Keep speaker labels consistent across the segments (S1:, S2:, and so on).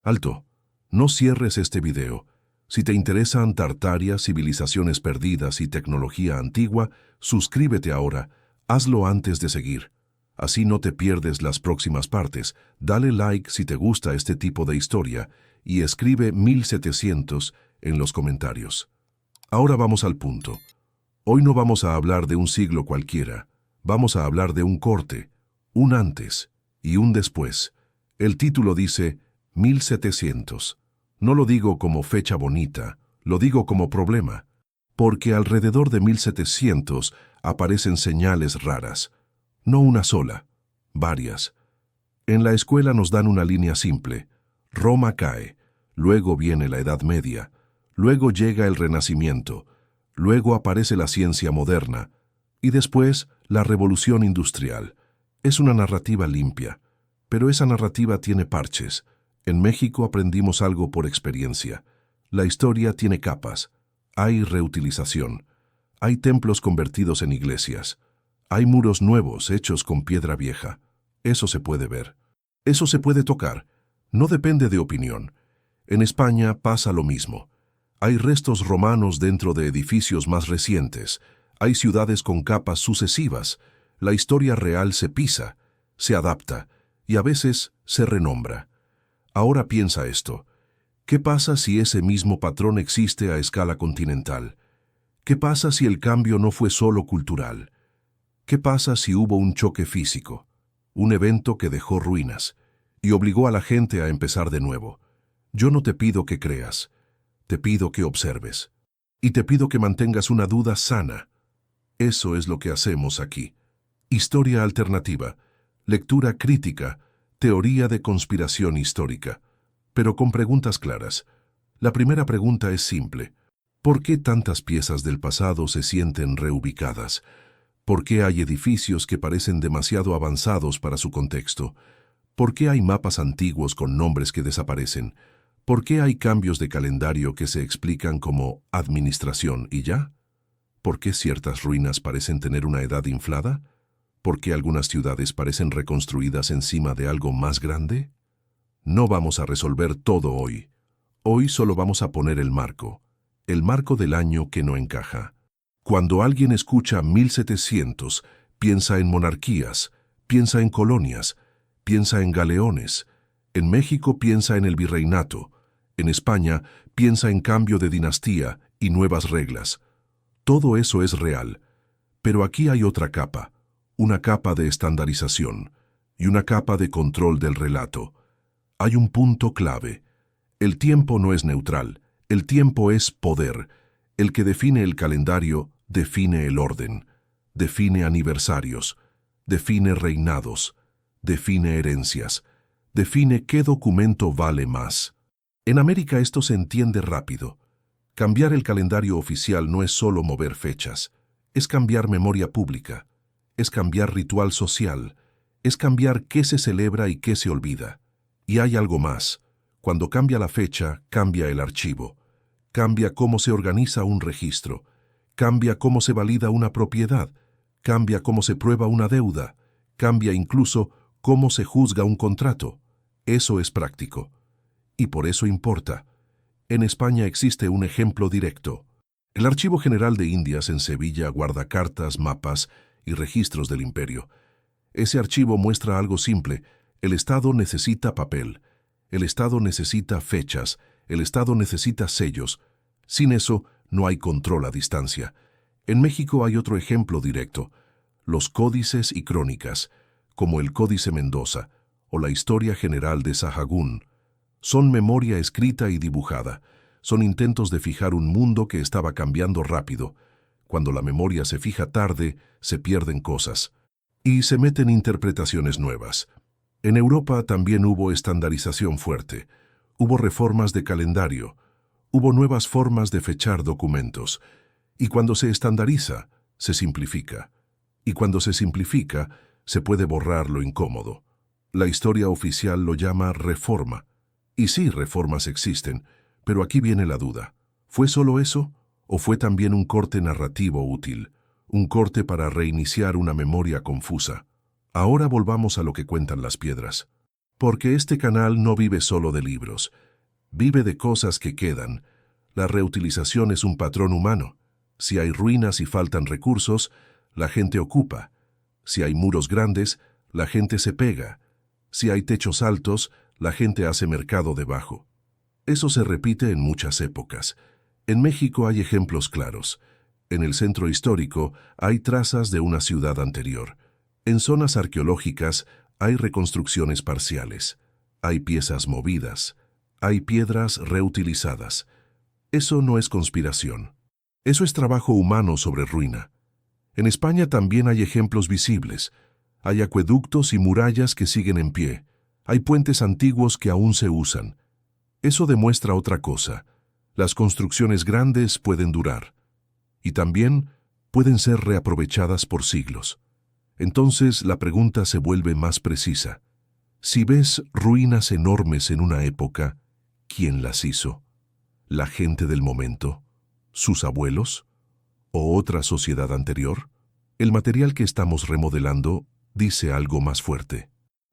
S1: Alto. No cierres este video. Si te interesan Tartaria, civilizaciones perdidas y tecnología antigua, suscríbete ahora. Hazlo antes de seguir. Así no te pierdes las próximas partes. Dale like si te gusta este tipo de historia y escribe 1700 en los comentarios. Ahora vamos al punto. Hoy no vamos a hablar de un siglo cualquiera. Vamos a hablar de un corte, un antes y un después. El título dice 1700. No lo digo como fecha bonita, lo digo como problema, porque alrededor de 1700 aparecen señales raras. No una sola, varias. En la escuela nos dan una línea simple. Roma cae, luego viene la Edad Media, luego llega el Renacimiento, luego aparece la ciencia moderna, y después la Revolución Industrial. Es una narrativa limpia, pero esa narrativa tiene parches. En México aprendimos algo por experiencia. La historia tiene capas. Hay reutilización. Hay templos convertidos en iglesias. Hay muros nuevos hechos con piedra vieja. Eso se puede ver. Eso se puede tocar. No depende de opinión. En España pasa lo mismo. Hay restos romanos dentro de edificios más recientes. Hay ciudades con capas sucesivas. La historia real se pisa, se adapta y a veces se renombra. Ahora piensa esto. ¿Qué pasa si ese mismo patrón existe a escala continental? ¿Qué pasa si el cambio no fue solo cultural? ¿Qué pasa si hubo un choque físico? Un evento que dejó ruinas y obligó a la gente a empezar de nuevo. Yo no te pido que creas, te pido que observes. Y te pido que mantengas una duda sana. Eso es lo que hacemos aquí. Historia alternativa, lectura crítica, teoría de conspiración histórica, pero con preguntas claras. La primera pregunta es simple. ¿Por qué tantas piezas del pasado se sienten reubicadas? ¿Por qué hay edificios que parecen demasiado avanzados para su contexto? ¿Por qué hay mapas antiguos con nombres que desaparecen? ¿Por qué hay cambios de calendario que se explican como administración y ya? ¿Por qué ciertas ruinas parecen tener una edad inflada? ¿Por qué algunas ciudades parecen reconstruidas encima de algo más grande? No vamos a resolver todo hoy. Hoy solo vamos a poner el marco del año que no encaja. Cuando alguien escucha 1700, piensa en monarquías, piensa en colonias, piensa en galeones. En México piensa en el virreinato. En España piensa en cambio de dinastía y nuevas reglas. Todo eso es real, pero aquí hay otra capa. Una capa de estandarización y una capa de control del relato. Hay un punto clave. El tiempo no es neutral, el tiempo es poder. El que define el calendario define el orden, define aniversarios, define reinados, define herencias, define qué documento vale más. En América esto se entiende rápido. Cambiar el calendario oficial no es solo mover fechas, es cambiar memoria pública. Es cambiar ritual social, es cambiar qué se celebra y qué se olvida. Y hay algo más. Cuando cambia la fecha, cambia el archivo. Cambia cómo se organiza un registro. Cambia cómo se valida una propiedad. Cambia cómo se prueba una deuda. Cambia incluso cómo se juzga un contrato. Eso es práctico. Y por eso importa. En España existe un ejemplo directo. El Archivo General de Indias en Sevilla guarda cartas, mapas y registros del imperio. Ese archivo muestra algo simple. El Estado necesita papel. El Estado necesita fechas. El Estado necesita sellos. Sin eso, no hay control a distancia. En México hay otro ejemplo directo. Los códices y crónicas, como el Códice Mendoza o la Historia General de Sahagún, son memoria escrita y dibujada. Son intentos de fijar un mundo que estaba cambiando rápido. Cuando la memoria se fija tarde, se pierden cosas. Y se meten interpretaciones nuevas. En Europa también hubo estandarización fuerte. Hubo reformas de calendario. Hubo nuevas formas de fechar documentos. Y cuando se estandariza, se simplifica. Y cuando se simplifica, se puede borrar lo incómodo. La historia oficial lo llama reforma. Y sí, reformas existen, pero aquí viene la duda. ¿Fue solo eso? ¿O fue también un corte narrativo útil? Un corte para reiniciar una memoria confusa. Ahora volvamos a lo que cuentan las piedras. Porque este canal no vive solo de libros, vive de cosas que quedan. La reutilización es un patrón humano. Si hay ruinas y faltan recursos, la gente ocupa. Si hay muros grandes, la gente se pega. Si hay techos altos, la gente hace mercado debajo. Eso se repite en muchas épocas. En México hay ejemplos claros. En el centro histórico hay trazas de una ciudad anterior. En zonas arqueológicas hay reconstrucciones parciales. Hay piezas movidas. Hay piedras reutilizadas. Eso no es conspiración. Eso es trabajo humano sobre ruina. En España también hay ejemplos visibles. Hay acueductos y murallas que siguen en pie. Hay puentes antiguos que aún se usan. Eso demuestra otra cosa. Las construcciones grandes pueden durar. Y también pueden ser reaprovechadas por siglos. Entonces la pregunta se vuelve más precisa. Si ves ruinas enormes en una época, ¿quién las hizo? ¿La gente del momento? ¿Sus abuelos? ¿O otra sociedad anterior? El material que estamos remodelando dice algo más fuerte.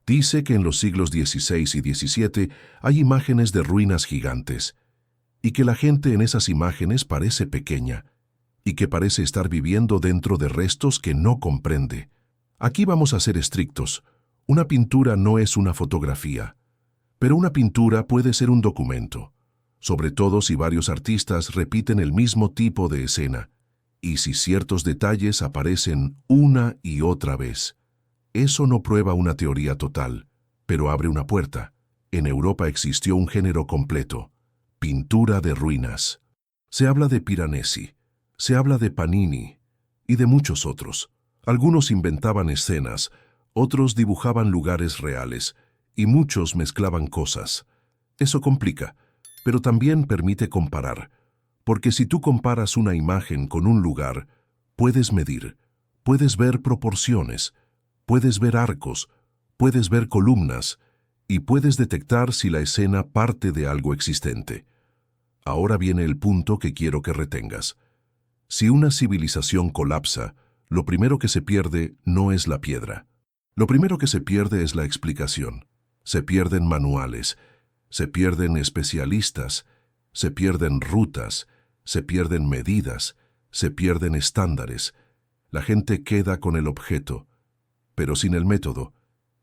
S1: Dice que en los siglos XVI y XVII hay imágenes de ruinas gigantes, y que la gente en esas imágenes parece pequeña, y que parece estar viviendo dentro de restos que no comprende. Aquí vamos a ser estrictos. Una pintura no es una fotografía, pero una pintura puede ser un documento, sobre todo si varios artistas repiten el mismo tipo de escena, y si ciertos detalles aparecen una y otra vez. Eso no prueba una teoría total, pero abre una puerta. En Europa existió un género completo, pintura de ruinas. Se habla de Piranesi, se habla de Panini y de muchos otros. Algunos inventaban escenas, otros dibujaban lugares reales, y muchos mezclaban cosas. Eso complica, pero también permite comparar, porque si tú comparas una imagen con un lugar, puedes medir, puedes ver proporciones, puedes ver arcos, puedes ver columnas, y puedes detectar si la escena parte de algo existente. Ahora viene el punto que quiero que retengas. Si una civilización colapsa, lo primero que se pierde no es la piedra. Lo primero que se pierde es la explicación. Se pierden manuales, se pierden especialistas, se pierden rutas, se pierden medidas, se pierden estándares. La gente queda con el objeto, pero sin el método.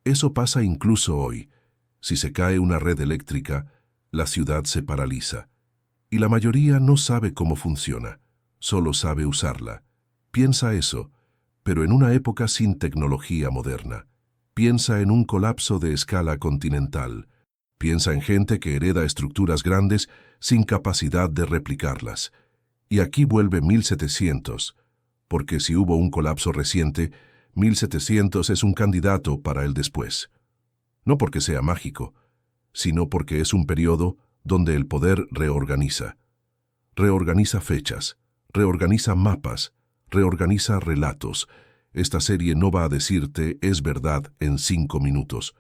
S1: Eso pasa incluso hoy. Si se cae una red eléctrica, la ciudad se paraliza. Y la mayoría no sabe cómo funciona, solo sabe usarla. Piensa eso, pero en una época sin tecnología moderna. Piensa en un colapso de escala continental. Piensa en gente que hereda estructuras grandes sin capacidad de replicarlas. Y aquí vuelve 1700, porque si hubo un colapso reciente, 1700 es un candidato para el después. No porque sea mágico, sino porque es un periodo donde el poder reorganiza. Reorganiza fechas, reorganiza mapas, reorganiza relatos. Esta serie no va a decirte es verdad en 5 minutos.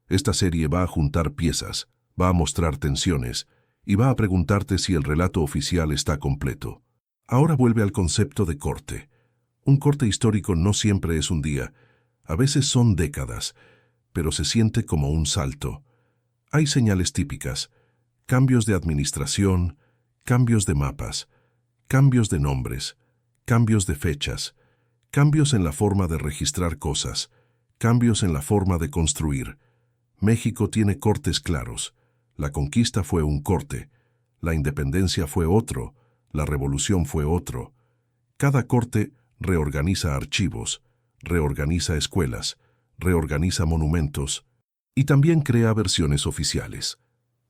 S1: Esta serie va a juntar piezas, va a mostrar tensiones y va a preguntarte si el relato oficial está completo. Ahora vuelve al concepto de corte. Un corte histórico no siempre es un día, a veces son décadas, pero se siente como un salto. Hay señales típicas, cambios de administración, cambios de mapas, cambios de nombres, cambios de fechas, cambios en la forma de registrar cosas, cambios en la forma de construir. México tiene cortes claros. La conquista fue un corte, la independencia fue otro, la revolución fue otro. Cada corte reorganiza archivos, reorganiza escuelas, reorganiza monumentos y también crea versiones oficiales.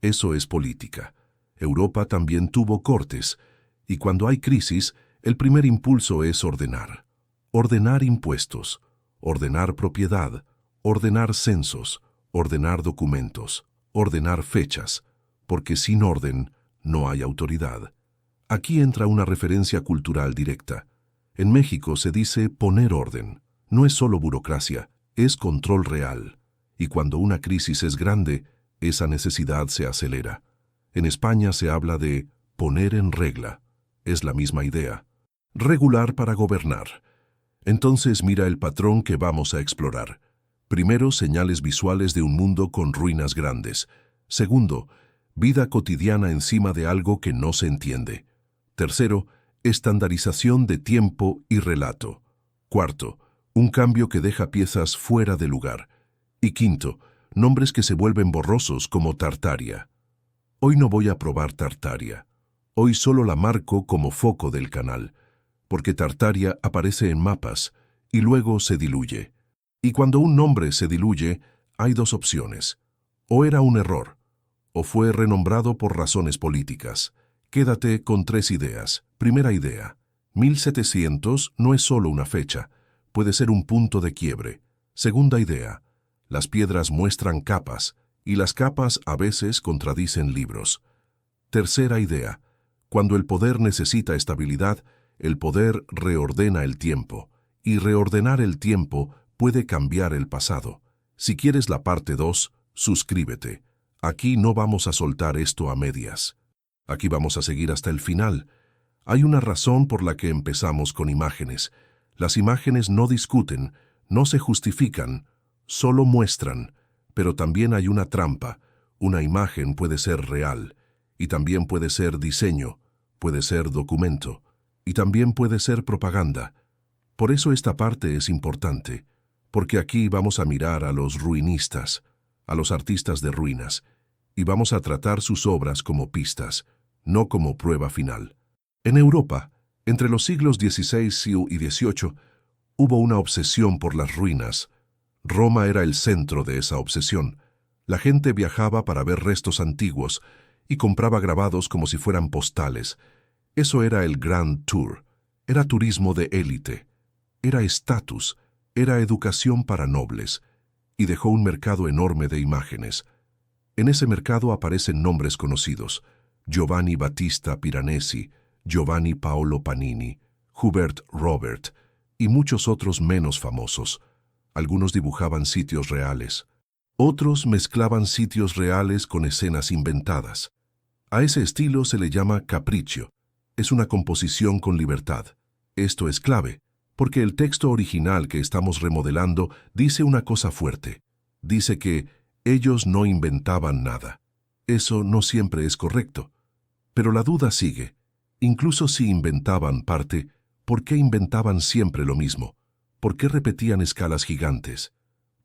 S1: Eso es política. Europa también tuvo cortes, y cuando hay crisis, el primer impulso es ordenar. Ordenar impuestos, ordenar propiedad, ordenar censos, ordenar documentos, ordenar fechas, porque sin orden no hay autoridad. Aquí entra una referencia cultural directa. En México se dice poner orden. No es solo burocracia, es control real. Y cuando una crisis es grande, esa necesidad se acelera. En España se habla de poner en regla. Es la misma idea. Regular para gobernar. Entonces mira el patrón que vamos a explorar. Primero, señales visuales de un mundo con ruinas grandes. Segundo, vida cotidiana encima de algo que no se entiende. Tercero, estandarización de tiempo y relato. Cuarto, un cambio que deja piezas fuera de lugar. Y quinto, nombres que se vuelven borrosos como Tartaria. Hoy no voy a probar Tartaria. Hoy solo la marco como foco del canal, porque Tartaria aparece en mapas y luego se diluye. Y cuando un nombre se diluye, hay dos opciones. O era un error, o fue renombrado por razones políticas. Quédate con tres ideas. Primera idea, 1700 no es solo una fecha, puede ser un punto de quiebre. Segunda idea, las piedras muestran capas, y las capas a veces contradicen libros. Tercera idea, cuando el poder necesita estabilidad, el poder reordena el tiempo, y reordenar el tiempo puede cambiar el pasado. Si quieres la parte 2, suscríbete. Aquí no vamos a soltar esto a medias. Aquí vamos a seguir hasta el final. Hay una razón por la que empezamos con imágenes. Las imágenes no discuten, no se justifican, solo muestran. Pero también hay una trampa. Una imagen puede ser real, y también puede ser diseño, puede ser documento, y también puede ser propaganda. Por eso esta parte es importante, porque aquí vamos a mirar a los ruinistas, a los artistas de ruinas, y vamos a tratar sus obras como pistas, no como prueba final. En Europa, entre los siglos XVI y XVIII, hubo una obsesión por las ruinas. Roma era el centro de esa obsesión. La gente viajaba para ver restos antiguos y compraba grabados como si fueran postales. Eso era el Grand Tour. Era turismo de élite. Era estatus. Era educación para nobles. Y dejó un mercado enorme de imágenes. En ese mercado aparecen nombres conocidos: Giovanni Battista Piranesi, Giovanni Paolo Panini, Hubert Robert y muchos otros menos famosos. Algunos dibujaban sitios reales. Otros mezclaban sitios reales con escenas inventadas. A ese estilo se le llama capriccio. Es una composición con libertad. Esto es clave, porque el texto original que estamos remodelando dice una cosa fuerte. Dice que ellos no inventaban nada. Eso no siempre es correcto. Pero la duda sigue. Incluso si inventaban parte, ¿por qué inventaban siempre lo mismo? ¿Por qué repetían escalas gigantes?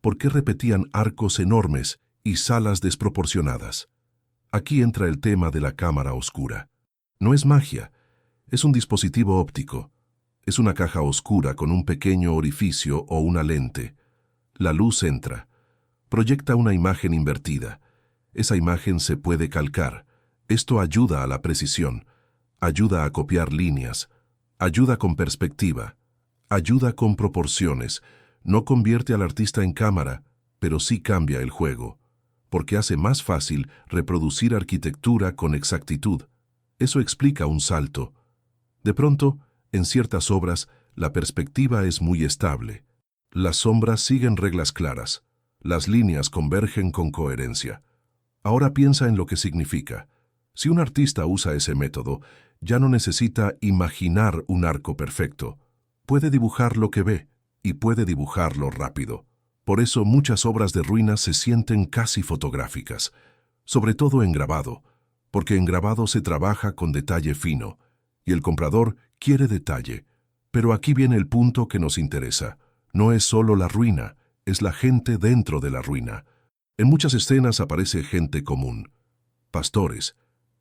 S1: ¿Por qué repetían arcos enormes y salas desproporcionadas? Aquí entra el tema de la cámara oscura. No es magia, es un dispositivo óptico. Es una caja oscura con un pequeño orificio o una lente. La luz entra. Proyecta una imagen invertida. Esa imagen se puede calcar. Esto ayuda a la precisión. Ayuda a copiar líneas. Ayuda con perspectiva. Ayuda con proporciones. No convierte al artista en cámara, pero sí cambia el juego, porque hace más fácil reproducir arquitectura con exactitud. Eso explica un salto. De pronto, en ciertas obras, la perspectiva es muy estable. Las sombras siguen reglas claras. Las líneas convergen con coherencia. Ahora piensa en lo que significa. Si un artista usa ese método, ya no necesita imaginar un arco perfecto. Puede dibujar lo que ve, y puede dibujarlo rápido. Por eso muchas obras de ruinas se sienten casi fotográficas, sobre todo en grabado, porque en grabado se trabaja con detalle fino, y el comprador quiere detalle. Pero aquí viene el punto que nos interesa. No es solo la ruina, es la gente dentro de la ruina. En muchas escenas aparece gente común: pastores,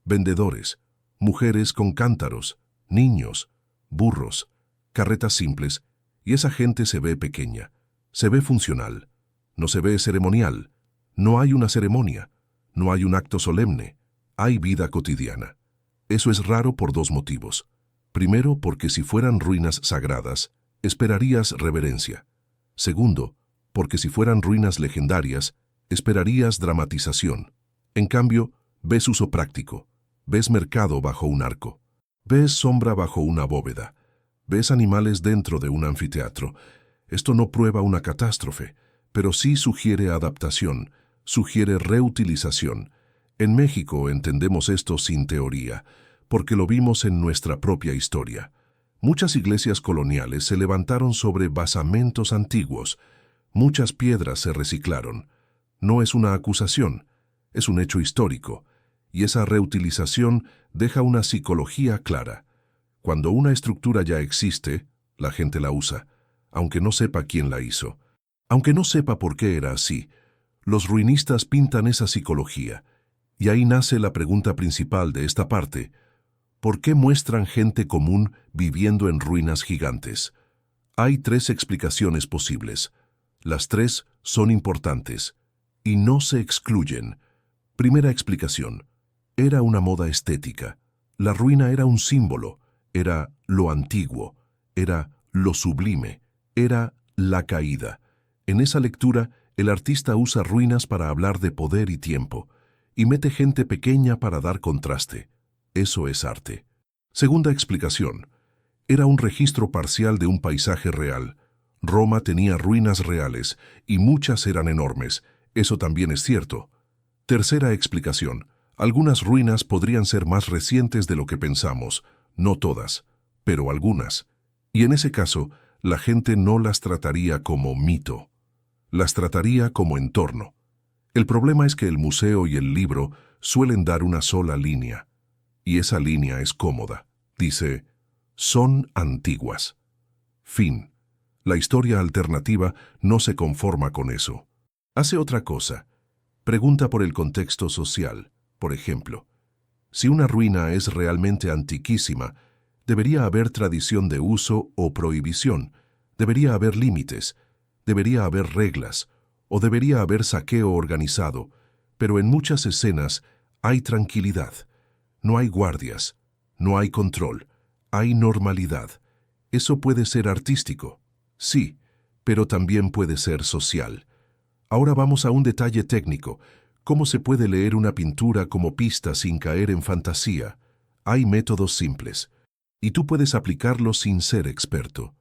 S1: vendedores, mujeres con cántaros, niños, burros, carretas simples, y esa gente se ve pequeña, se ve funcional, no se ve ceremonial. No hay una ceremonia, no hay un acto solemne, hay vida cotidiana. Eso es raro por dos motivos. Primero, porque si fueran ruinas sagradas, esperarías reverencia. Segundo, porque si fueran ruinas legendarias, esperarías dramatización. En cambio, ves uso práctico, ves mercado bajo un arco, ves sombra bajo una bóveda, ves animales dentro de un anfiteatro. Esto no prueba una catástrofe, pero sí sugiere adaptación, sugiere reutilización. En México entendemos esto sin teoría, porque lo vimos en nuestra propia historia. Muchas iglesias coloniales se levantaron sobre basamentos antiguos. Muchas piedras se reciclaron. No es una acusación, es un hecho histórico, y esa reutilización deja una psicología clara. Cuando una estructura ya existe, la gente la usa, aunque no sepa quién la hizo. Aunque no sepa por qué era así, los ruinistas pintan esa psicología, y ahí nace la pregunta principal de esta parte. ¿Por qué muestran gente común viviendo en ruinas gigantes? Hay tres explicaciones posibles. Las tres son importantes, y no se excluyen. Primera explicación. Era una moda estética. La ruina era un símbolo, era lo antiguo, era lo sublime, era la caída. En esa lectura, el artista usa ruinas para hablar de poder y tiempo, y mete gente pequeña para dar contraste. Eso es arte. Segunda explicación. Era un registro parcial de un paisaje real. Roma tenía ruinas reales, y muchas eran enormes. Eso también es cierto. Tercera explicación. Algunas ruinas podrían ser más recientes de lo que pensamos, no todas, pero algunas. Y en ese caso, la gente no las trataría como mito. Las trataría como entorno. El problema es que el museo y el libro suelen dar una sola línea. Y esa línea es cómoda. Dice, son antiguas. Fin. La historia alternativa no se conforma con eso. Hace otra cosa. Pregunta por el contexto social. Por ejemplo, si una ruina es realmente antiquísima, debería haber tradición de uso o prohibición, debería haber límites, debería haber reglas, o debería haber saqueo organizado, pero en muchas escenas hay tranquilidad, no hay guardias, no hay control, hay normalidad. Eso puede ser artístico, sí, pero también puede ser social. Ahora vamos a un detalle técnico. ¿Cómo se puede leer una pintura como pista sin caer en fantasía? Hay métodos simples, y tú puedes aplicarlos sin ser experto.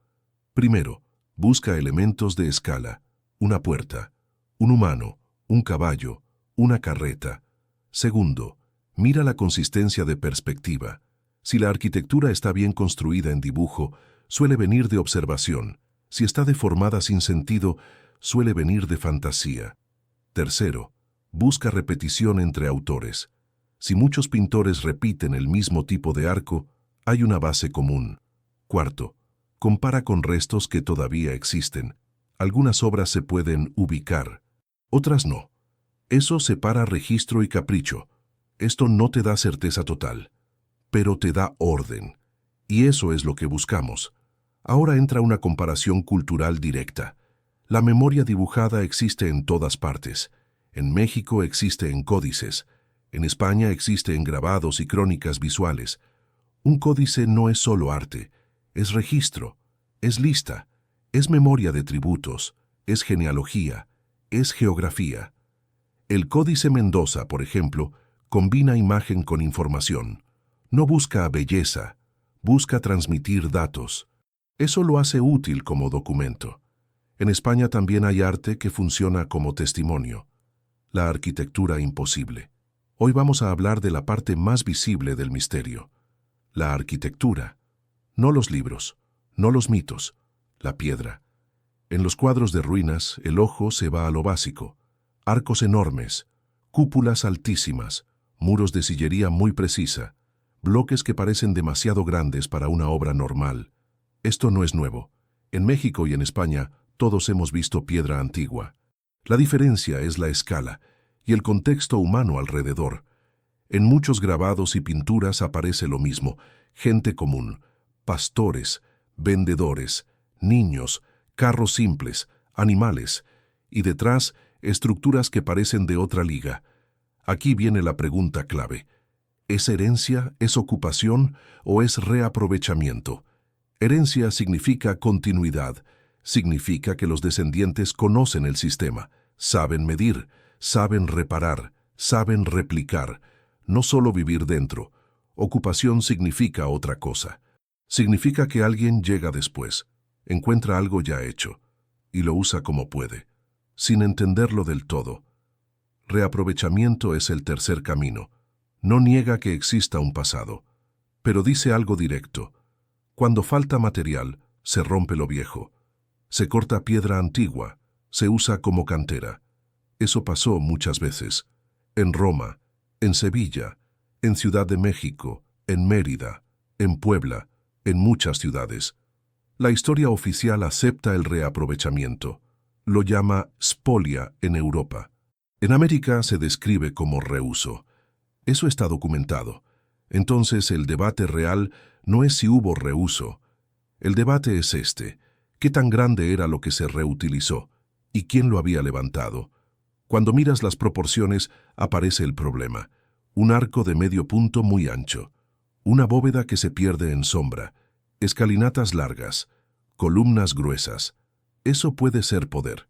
S1: Primero, busca elementos de escala, una puerta, un humano, un caballo, una carreta. Segundo, mira la consistencia de perspectiva. Si la arquitectura está bien construida en dibujo, suele venir de observación. Si está deformada sin sentido, suele venir de fantasía. Tercero, busca repetición entre autores. Si muchos pintores repiten el mismo tipo de arco, hay una base común. Cuarto, compara con restos que todavía existen. Algunas obras se pueden ubicar, otras no. Eso separa registro y capricho. Esto no te da certeza total, pero te da orden. Y eso es lo que buscamos. Ahora entra una comparación cultural directa. La memoria dibujada existe en todas partes. En México existe en códices. En España existe en grabados y crónicas visuales. Un códice no es solo arte, es registro, es lista, es memoria de tributos, es genealogía, es geografía. El Códice Mendoza, por ejemplo, combina imagen con información. No busca belleza, busca transmitir datos. Eso lo hace útil como documento. En España también hay arte que funciona como testimonio. La arquitectura imposible. Hoy vamos a hablar de la parte más visible del misterio. La arquitectura. No los libros, no los mitos, la piedra. En los cuadros de ruinas, el ojo se va a lo básico. Arcos enormes, cúpulas altísimas, muros de sillería muy precisa, bloques que parecen demasiado grandes para una obra normal. Esto no es nuevo. En México y en España, todos hemos visto piedra antigua. La diferencia es la escala y el contexto humano alrededor. En muchos grabados y pinturas aparece lo mismo: gente común, pastores, vendedores, niños, carros simples, animales, y detrás estructuras que parecen de otra liga. Aquí viene la pregunta clave. ¿Es herencia, es ocupación o es reaprovechamiento? Herencia significa continuidad. Significa que los descendientes conocen el sistema, saben medir, saben reparar, saben replicar, no solo vivir dentro. Ocupación significa otra cosa. Significa que alguien llega después, encuentra algo ya hecho, y lo usa como puede, sin entenderlo del todo. Reaprovechamiento es el tercer camino. No niega que exista un pasado, pero dice algo directo. Cuando falta material, se rompe lo viejo. Se corta piedra antigua, Se usa como cantera. Eso pasó muchas veces. En Roma, en Sevilla, en Ciudad de México, en Mérida, en Puebla, en muchas ciudades. La historia oficial acepta el reaprovechamiento. Lo llama spolia en Europa. En América se describe como reuso. Eso está documentado. Entonces el debate real no es si hubo reuso. El debate es este: ¿qué tan grande era lo que se reutilizó? ¿Y quién lo había levantado? Cuando miras las proporciones, aparece el problema. Un arco de medio punto muy ancho. Una bóveda que se pierde en sombra. Escalinatas largas. Columnas gruesas. Eso puede ser poder.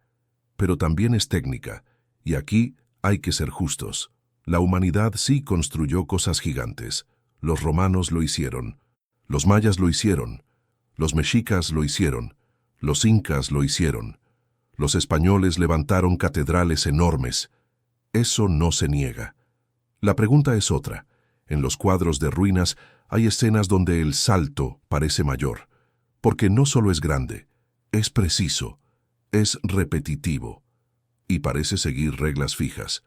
S1: Pero también es técnica. Y aquí hay que ser justos. La humanidad sí construyó cosas gigantes. Los romanos lo hicieron. Los mayas lo hicieron. Los mexicas lo hicieron. Los incas lo hicieron. Los españoles levantaron catedrales enormes. Eso no se niega. La pregunta es otra. En los cuadros de ruinas hay escenas donde el salto parece mayor, porque no solo es grande, es preciso, es repetitivo, y parece seguir reglas fijas.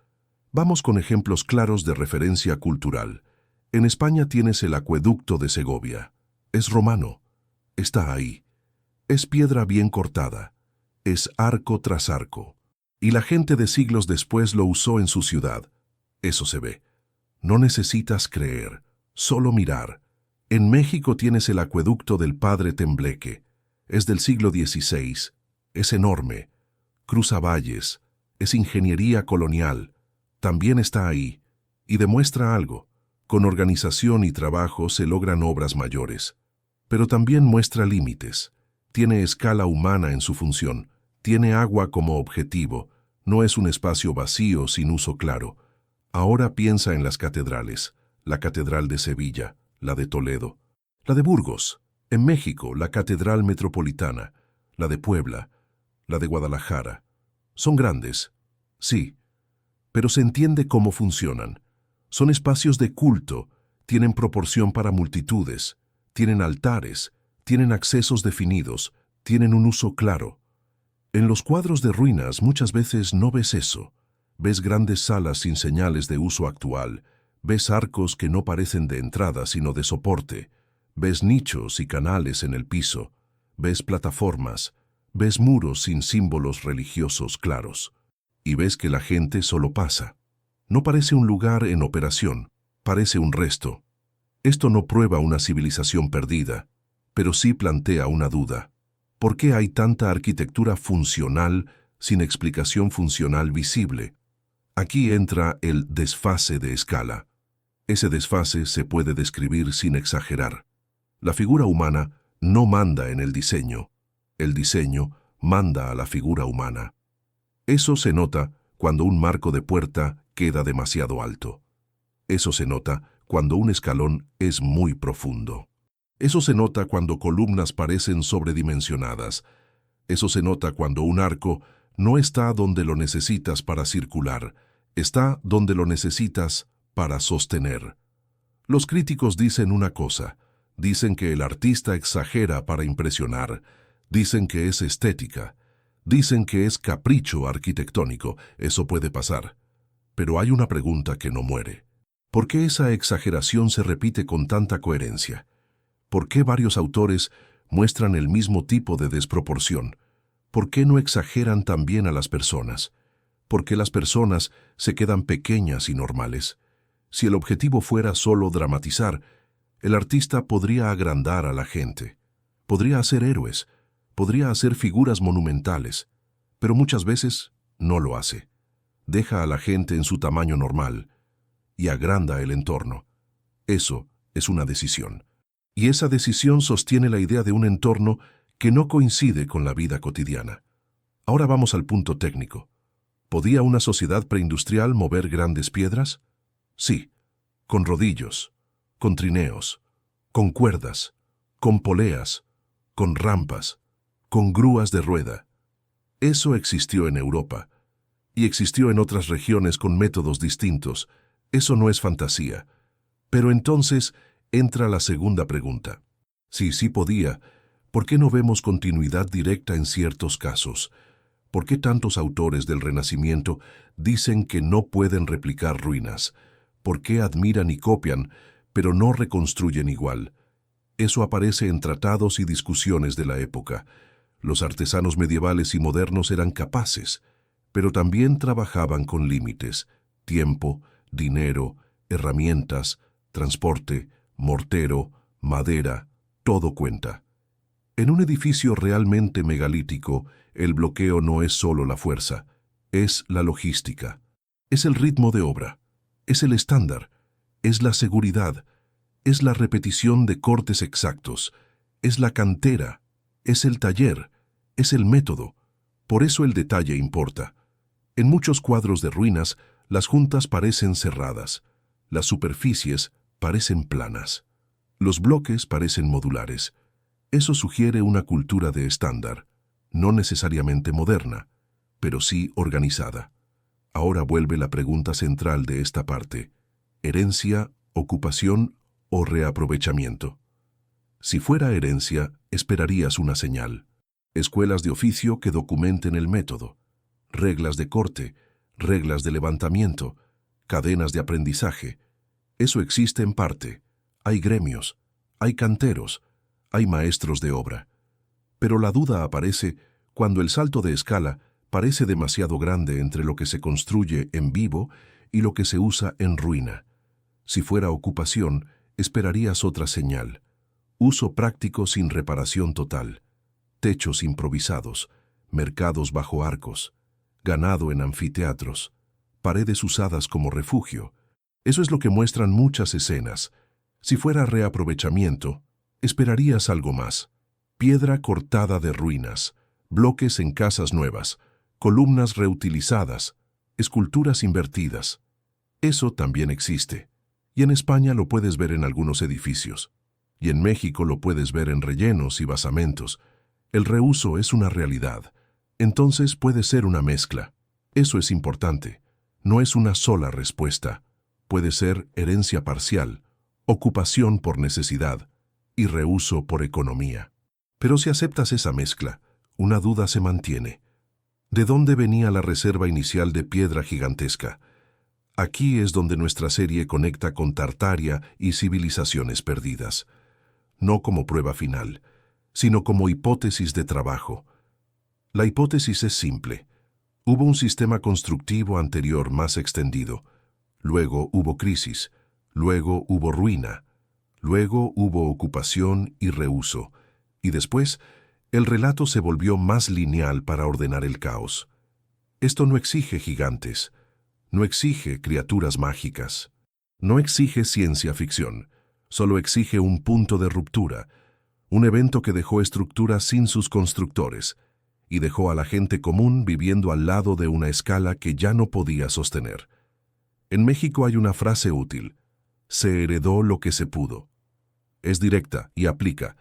S1: Vamos con ejemplos claros de referencia cultural. En España tienes el acueducto de Segovia. Es romano. Está ahí. Es piedra bien cortada. Es arco tras arco. Y la gente de siglos después lo usó en su ciudad. Eso se ve. No necesitas creer, solo mirar. En México tienes el acueducto del Padre Tembleque. Es del siglo XVI. Es enorme. Cruza valles. Es ingeniería colonial. También está ahí. Y demuestra algo. Con organización y trabajo se logran obras mayores. Pero también muestra límites. Tiene escala humana en su función. Tiene agua como objetivo. No es un espacio vacío sin uso claro. Ahora piensa en las catedrales. La Catedral de Sevilla, la de Toledo, la de Burgos, en México, la Catedral Metropolitana, la de Puebla, la de Guadalajara. Son grandes, sí, pero se entiende cómo funcionan. Son espacios de culto, tienen proporción para multitudes, tienen altares, tienen accesos definidos, tienen un uso claro. En los cuadros de ruinas muchas veces no ves eso. Ves grandes salas sin señales de uso actual, ves arcos que no parecen de entrada sino de soporte, ves nichos y canales en el piso, ves plataformas, ves muros sin símbolos religiosos claros, y ves que la gente solo pasa. No parece un lugar en operación, parece un resto. Esto no prueba una civilización perdida, pero sí plantea una duda. ¿Por qué hay tanta arquitectura funcional sin explicación funcional visible? Aquí entra el desfase de escala. Ese desfase se puede describir sin exagerar. La figura humana no manda en el diseño manda a la figura humana. Eso se nota cuando un marco de puerta queda demasiado alto. Eso se nota cuando un escalón es muy profundo. Eso se nota cuando columnas parecen sobredimensionadas. Eso se nota cuando un arco no está donde lo necesitas para circular, está donde lo necesitas para sostener. Los críticos dicen una cosa, dicen que el artista exagera para impresionar, dicen que es estética, dicen que es capricho arquitectónico, eso puede pasar. Pero hay una pregunta que no muere. ¿Por qué esa exageración se repite con tanta coherencia? ¿Por qué varios autores muestran el mismo tipo de desproporción? ¿Por qué no exageran también a las personas? ¿Por qué las personas se quedan pequeñas y normales? Si el objetivo fuera solo dramatizar, el artista podría agrandar a la gente, podría hacer héroes, podría hacer figuras monumentales, pero muchas veces no lo hace. Deja a la gente en su tamaño normal y agranda el entorno. Eso es una decisión. Y esa decisión sostiene la idea de un entorno que no coincide con la vida cotidiana. Ahora vamos al punto técnico. ¿Podía una sociedad preindustrial mover grandes piedras? Sí, con rodillos, con trineos, con cuerdas, con poleas, con rampas, con grúas de rueda. Eso existió en Europa, y existió en otras regiones con métodos distintos. Eso no es fantasía. Pero entonces entra la segunda pregunta. Si sí podía, ¿por qué no vemos continuidad directa en ciertos casos? ¿Por qué tantos autores del Renacimiento dicen que no pueden replicar ruinas? ¿Por qué admiran y copian, pero no reconstruyen igual? Eso aparece en tratados y discusiones de la época. Los artesanos medievales y modernos eran capaces, pero también trabajaban con límites: tiempo, dinero, herramientas, transporte, mortero, madera, todo cuenta. En un edificio realmente megalítico, el bloqueo no es solo la fuerza, es la logística, es el ritmo de obra, es el estándar, es la seguridad, es la repetición de cortes exactos, es la cantera, es el taller, es el método. Por eso el detalle importa. En muchos cuadros de ruinas, las juntas parecen cerradas, las superficies parecen planas, los bloques parecen modulares. Eso sugiere una cultura de estándar, no necesariamente moderna, pero sí organizada. Ahora vuelve la pregunta central de esta parte: ¿herencia, ocupación o reaprovechamiento? Si fuera herencia, esperarías una señal: escuelas de oficio que documenten el método, reglas de corte, reglas de levantamiento, cadenas de aprendizaje. Eso existe en parte. Hay gremios, hay canteros, hay maestros de obra. Pero la duda aparece cuando el salto de escala parece demasiado grande entre lo que se construye en vivo y lo que se usa en ruina. Si fuera ocupación, esperarías otra señal: uso práctico sin reparación total, techos improvisados, mercados bajo arcos, ganado en anfiteatros, paredes usadas como refugio. Eso es lo que muestran muchas escenas. Si fuera reaprovechamiento, esperarías algo más: piedra cortada de ruinas, bloques en casas nuevas, columnas reutilizadas, esculturas invertidas. Eso también existe, y en España lo puedes ver en algunos edificios, y en México lo puedes ver en rellenos y basamentos. El reuso es una realidad, entonces puede ser una mezcla. Eso es importante. No es una sola respuesta. Puede ser herencia parcial, ocupación por necesidad y reuso por economía. Pero si aceptas esa mezcla, una duda se mantiene. ¿De dónde venía la reserva inicial de piedra gigantesca? Aquí es donde nuestra serie conecta con Tartaria y civilizaciones perdidas. No como prueba final, sino como hipótesis de trabajo. La hipótesis es simple. Hubo un sistema constructivo anterior más extendido. Luego hubo crisis. Luego hubo ruina. Luego hubo ocupación y reuso. Y después, el relato se volvió más lineal para ordenar el caos. Esto no exige gigantes. No exige criaturas mágicas. No exige ciencia ficción. Solo exige un punto de ruptura. Un evento que dejó estructuras sin sus constructores y dejó a la gente común viviendo al lado de una escala que ya no podía sostener. En México hay una frase útil: se heredó lo que se pudo. Es directa y aplica.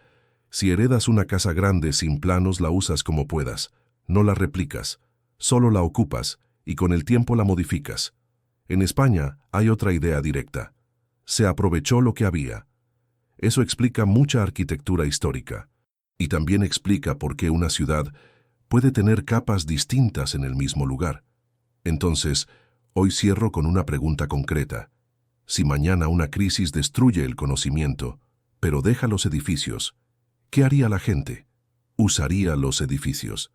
S1: Si heredas una casa grande sin planos, la usas como puedas. No la replicas, solo la ocupas y con el tiempo la modificas. En España hay otra idea directa: se aprovechó lo que había. Eso explica mucha arquitectura histórica. Y también explica por qué una ciudad puede tener capas distintas en el mismo lugar. Entonces, hoy cierro con una pregunta concreta. Si mañana una crisis destruye el conocimiento, pero deja los edificios, ¿qué haría la gente? Usaría los edificios,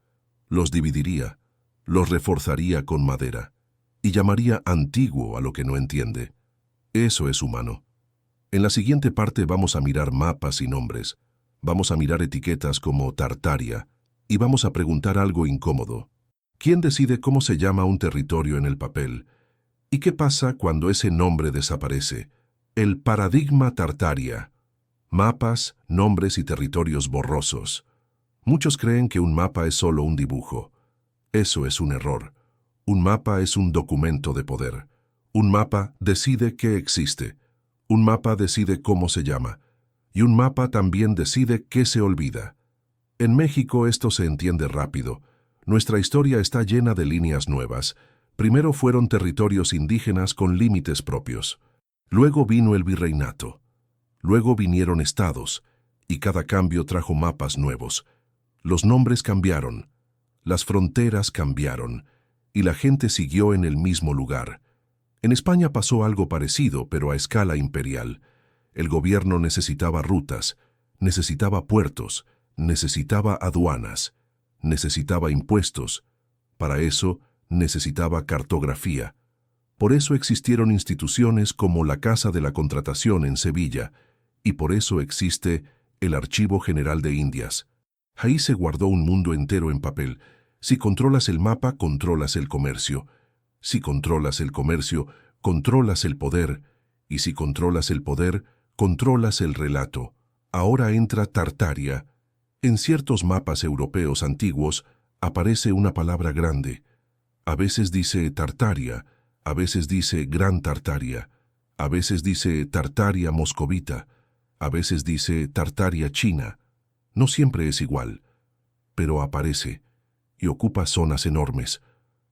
S1: los dividiría, los reforzaría con madera y llamaría antiguo a lo que no entiende. Eso es humano. En la siguiente parte vamos a mirar mapas y nombres, vamos a mirar etiquetas como Tartaria y vamos a preguntar algo incómodo. ¿Quién decide cómo se llama un territorio en el papel? ¿Y qué pasa cuando ese nombre desaparece? El paradigma Tartaria. Mapas, nombres y territorios borrosos. Muchos creen que un mapa es solo un dibujo. Eso es un error. Un mapa es un documento de poder. Un mapa decide qué existe. Un mapa decide cómo se llama. Y un mapa también decide qué se olvida. En México esto se entiende rápido. Nuestra historia está llena de líneas nuevas. Primero fueron territorios indígenas con límites propios. Luego vino el virreinato. Luego vinieron estados, y cada cambio trajo mapas nuevos. Los nombres cambiaron. Las fronteras cambiaron y la gente siguió en el mismo lugar. En España pasó algo parecido, pero a escala imperial. El gobierno necesitaba rutas, necesitaba puertos, necesitaba aduanas, necesitaba impuestos. Para eso necesitaba cartografía. Por eso existieron instituciones como la Casa de la Contratación en Sevilla, y por eso existe el Archivo General de Indias. Ahí se guardó un mundo entero en papel. Si controlas el mapa, controlas el comercio. Si controlas el comercio, controlas el poder. Y si controlas el poder, controlas el relato. Ahora entra Tartaria. En ciertos mapas europeos antiguos aparece una palabra grande. A veces dice Tartaria, a veces dice Gran Tartaria, a veces dice Tartaria moscovita, a veces dice Tartaria china. No siempre es igual, pero aparece y ocupa zonas enormes.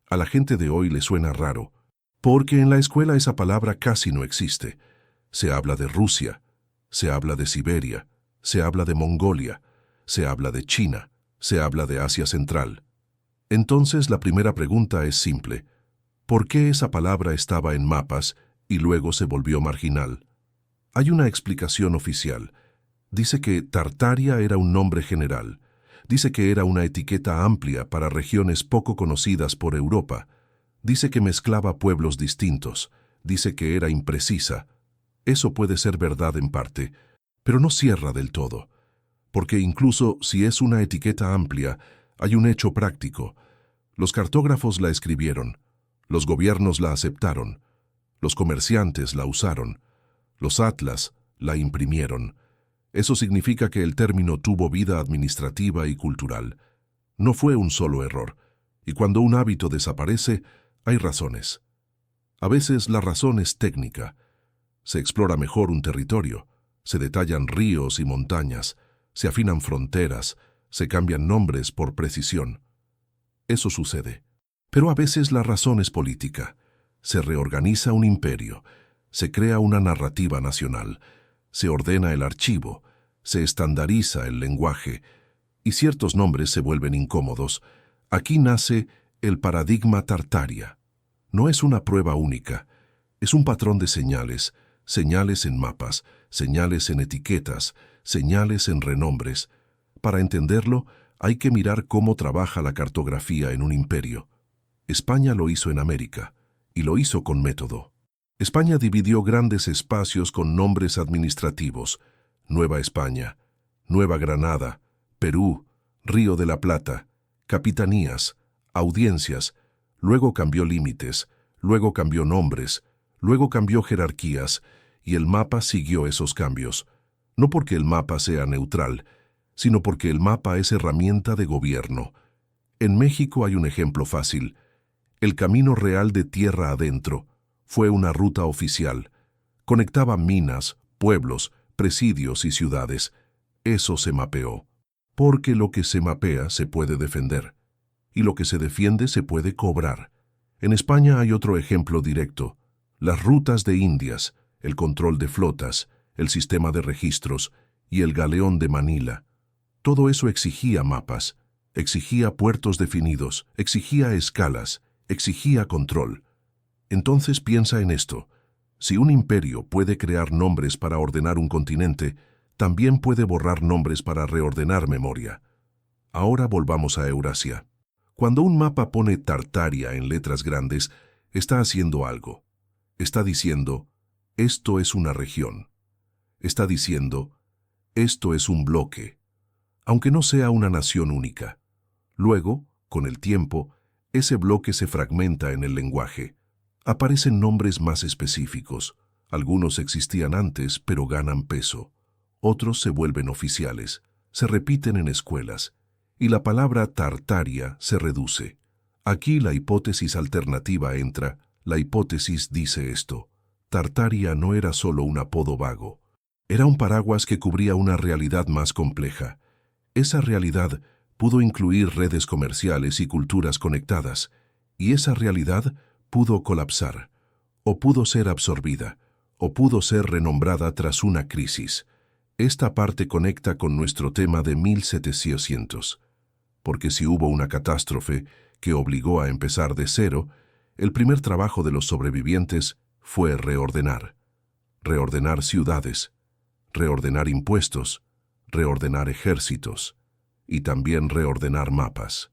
S1: A la gente de hoy le suena raro, porque en la escuela esa palabra casi no existe. Se habla de Rusia, se habla de Siberia, se habla de Mongolia, se habla de China, se habla de Asia Central. Entonces la primera pregunta es simple. ¿Por qué esa palabra estaba en mapas y luego se volvió marginal? Hay una explicación oficial. Dice que Tartaria era un nombre general. Dice que era una etiqueta amplia para regiones poco conocidas por Europa. Dice que mezclaba pueblos distintos. Dice que era imprecisa. Eso puede ser verdad en parte, pero no cierra del todo. Porque incluso si es una etiqueta amplia, hay un hecho práctico. Los cartógrafos la escribieron. Los gobiernos la aceptaron. Los comerciantes la usaron. Los atlas la imprimieron. Eso significa que el término tuvo vida administrativa y cultural. No fue un solo error. Y cuando un hábito desaparece, hay razones. A veces la razón es técnica. Se explora mejor un territorio. Se detallan ríos y montañas. Se afinan fronteras. Se cambian nombres por precisión. Eso sucede. Pero a veces la razón es política. Se reorganiza un imperio. Se crea una narrativa nacional. Se ordena el archivo, se estandariza el lenguaje, y ciertos nombres se vuelven incómodos. Aquí nace el paradigma Tartaria. No es una prueba única, es un patrón de señales, señales en mapas, señales en etiquetas, señales en renombres. Para entenderlo, hay que mirar cómo trabaja la cartografía en un imperio. España lo hizo en América, y lo hizo con método. España dividió grandes espacios con nombres administrativos: Nueva España, Nueva Granada, Perú, Río de la Plata, capitanías, audiencias, luego cambió límites, luego cambió nombres, luego cambió jerarquías, y el mapa siguió esos cambios. No porque el mapa sea neutral, sino porque el mapa es herramienta de gobierno. En México hay un ejemplo fácil: el Camino Real de Tierra Adentro. Fue una ruta oficial. Conectaba minas, pueblos, presidios y ciudades. Eso se mapeó. Porque lo que se mapea se puede defender. Y lo que se defiende se puede cobrar. En España hay otro ejemplo directo: las rutas de Indias, el control de flotas, el sistema de registros y el galeón de Manila. Todo eso exigía mapas, exigía puertos definidos, exigía escalas, exigía control. Entonces piensa en esto: si un imperio puede crear nombres para ordenar un continente, también puede borrar nombres para reordenar memoria. Ahora volvamos a Eurasia. Cuando un mapa pone Tartaria en letras grandes, está haciendo algo. Está diciendo, esto es una región. Está diciendo, esto es un bloque, aunque no sea una nación única. Luego, con el tiempo, ese bloque se fragmenta en el lenguaje. Aparecen nombres más específicos. Algunos existían antes, pero ganan peso. Otros se vuelven oficiales, se repiten en escuelas, y la palabra Tartaria se reduce. Aquí la hipótesis alternativa entra. La hipótesis dice esto: Tartaria no era solo un apodo vago. Era un paraguas que cubría una realidad más compleja. Esa realidad pudo incluir redes comerciales y culturas conectadas, y esa realidad pudo colapsar, o pudo ser absorbida, o pudo ser renombrada tras una crisis. Esta parte conecta con nuestro tema de 1700. porque si hubo una catástrofe que obligó a empezar de cero, el primer trabajo de los sobrevivientes fue reordenar. Reordenar ciudades, reordenar impuestos, reordenar ejércitos y también reordenar mapas.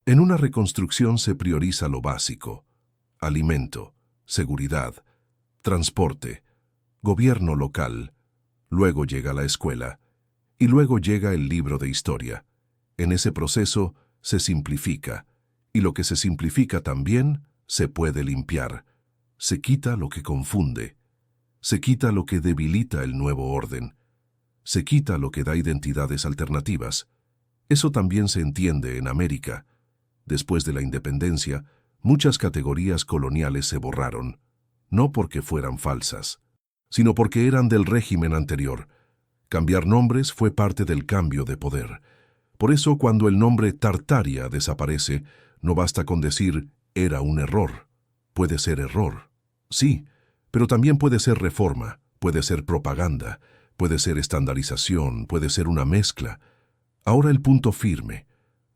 S1: En una reconstrucción se prioriza lo básico: alimento, seguridad, transporte, gobierno local, luego llega la escuela y luego llega el libro de historia. En ese proceso se simplifica, y lo que se simplifica también se puede limpiar. Se quita lo que confunde, se quita lo que debilita el nuevo orden, se quita lo que da identidades alternativas. Eso también se entiende en América. Después de la independencia, muchas categorías coloniales se borraron, no porque fueran falsas, sino porque eran del régimen anterior. Cambiar nombres fue parte del cambio de poder. Por eso, cuando el nombre Tartaria desaparece, no basta con decir «era un error». Puede ser error, sí, pero también puede ser reforma, puede ser propaganda, puede ser estandarización, puede ser una mezcla. Ahora el punto firme.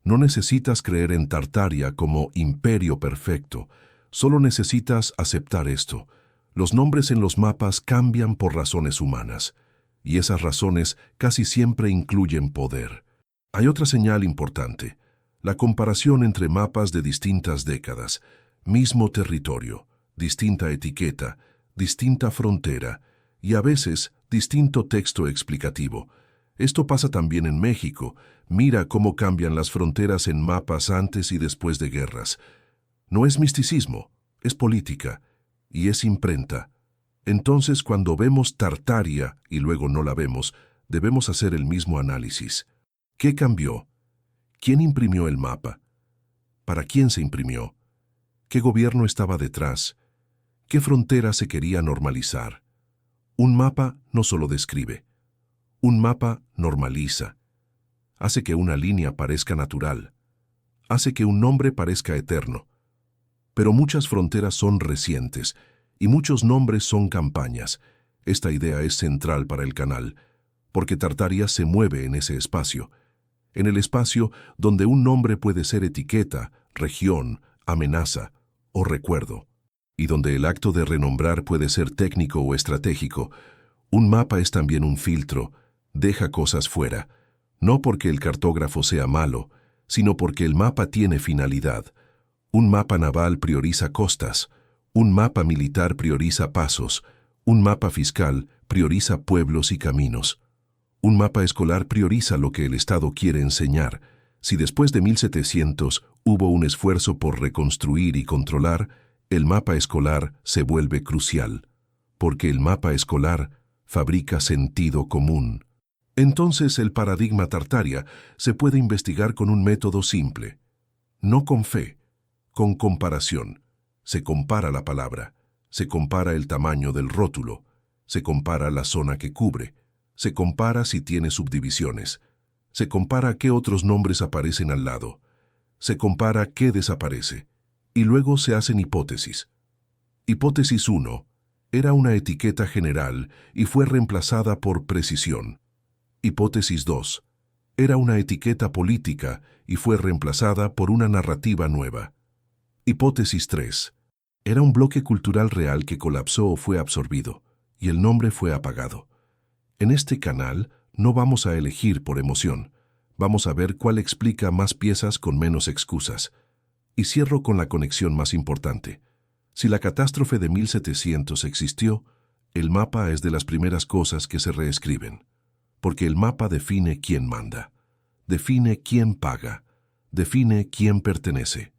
S1: No necesitas creer en Tartaria como imperio perfecto, solo necesitas aceptar esto. Los nombres en los mapas cambian por razones humanas, y esas razones casi siempre incluyen poder. Hay otra señal importante: la comparación entre mapas de distintas décadas, mismo territorio, distinta etiqueta, distinta frontera y a veces distinto texto explicativo. Esto pasa también en México. Mira cómo cambian las fronteras en mapas antes y después de guerras. No es misticismo, es política y es imprenta. Entonces, cuando vemos Tartaria y luego no la vemos, debemos hacer el mismo análisis. ¿Qué cambió? ¿Quién imprimió el mapa? ¿Para quién se imprimió? ¿Qué gobierno estaba detrás? ¿Qué frontera se quería normalizar? Un mapa no solo describe. Un mapa normaliza. Hace que una línea parezca natural. Hace que un nombre parezca eterno. Pero muchas fronteras son recientes y muchos nombres son campañas. Esta idea es central para el canal, porque Tartaria se mueve en ese espacio. En el espacio donde un nombre puede ser etiqueta, región, amenaza o recuerdo, y donde el acto de renombrar puede ser técnico o estratégico. Un mapa es también un filtro, deja cosas fuera, no porque el cartógrafo sea malo, sino porque el mapa tiene finalidad. Un mapa naval prioriza costas, un mapa militar prioriza pasos, un mapa fiscal prioriza pueblos y caminos. Un mapa escolar prioriza lo que el Estado quiere enseñar. Si después de 1700 hubo un esfuerzo por reconstruir y controlar, el mapa escolar se vuelve crucial, porque el mapa escolar fabrica sentido común. Entonces el paradigma Tartaria se puede investigar con un método simple, no con fe, con comparación. Se compara la palabra, se compara el tamaño del rótulo, se compara la zona que cubre, se compara si tiene subdivisiones, se compara qué otros nombres aparecen al lado, se compara qué desaparece, y luego se hacen hipótesis. Hipótesis 1. Era una etiqueta general y fue reemplazada por precisión. Hipótesis 2. Era una etiqueta política y fue reemplazada por una narrativa nueva. Hipótesis 3. Era un bloque cultural real que colapsó o fue absorbido, y el nombre fue apagado. En este canal no vamos a elegir por emoción. Vamos a ver cuál explica más piezas con menos excusas. Y cierro con la conexión más importante. Si la catástrofe de 1700 existió, el mapa es de las primeras cosas que se reescriben. Porque el mapa define quién manda, define quién paga, define quién pertenece.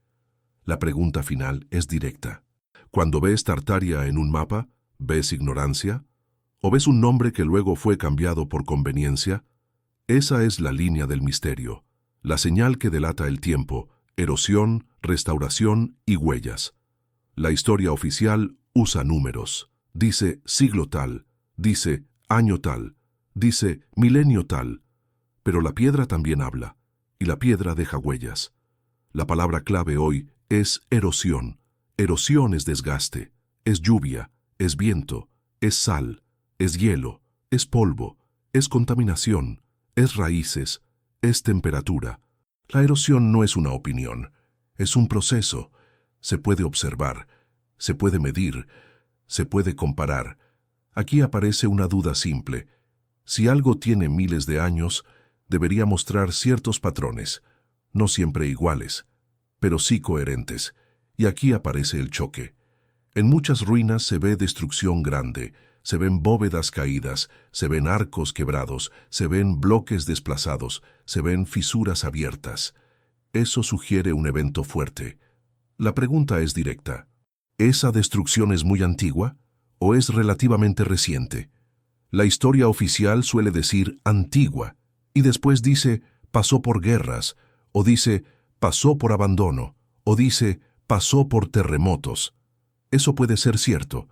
S1: La pregunta final es directa. Cuando ves Tartaria en un mapa, ¿ves ignorancia? ¿O ves un nombre que luego fue cambiado por conveniencia? Esa es la línea del misterio, la señal que delata el tiempo, erosión, restauración y huellas. La historia oficial usa números. Dice siglo tal, dice año tal, dice milenio tal. Pero la piedra también habla, y la piedra deja huellas. La palabra clave hoy es erosión. Erosión es desgaste, es lluvia, es viento, es sal, es hielo, es polvo, es contaminación, es raíces, es temperatura. La erosión no es una opinión, es un proceso. Se puede observar, se puede medir, se puede comparar. Aquí aparece una duda simple. Si algo tiene miles de años, debería mostrar ciertos patrones, no siempre iguales, pero sí coherentes. Y aquí aparece el choque. En muchas ruinas se ve destrucción grande, se ven bóvedas caídas, se ven arcos quebrados, se ven bloques desplazados, se ven fisuras abiertas. Eso sugiere un evento fuerte. La pregunta es directa. ¿Esa destrucción es muy antigua o es relativamente reciente? La historia oficial suele decir antigua y después dice pasó por guerras, o dice pasó por abandono, o dice pasó por terremotos. Eso puede ser cierto,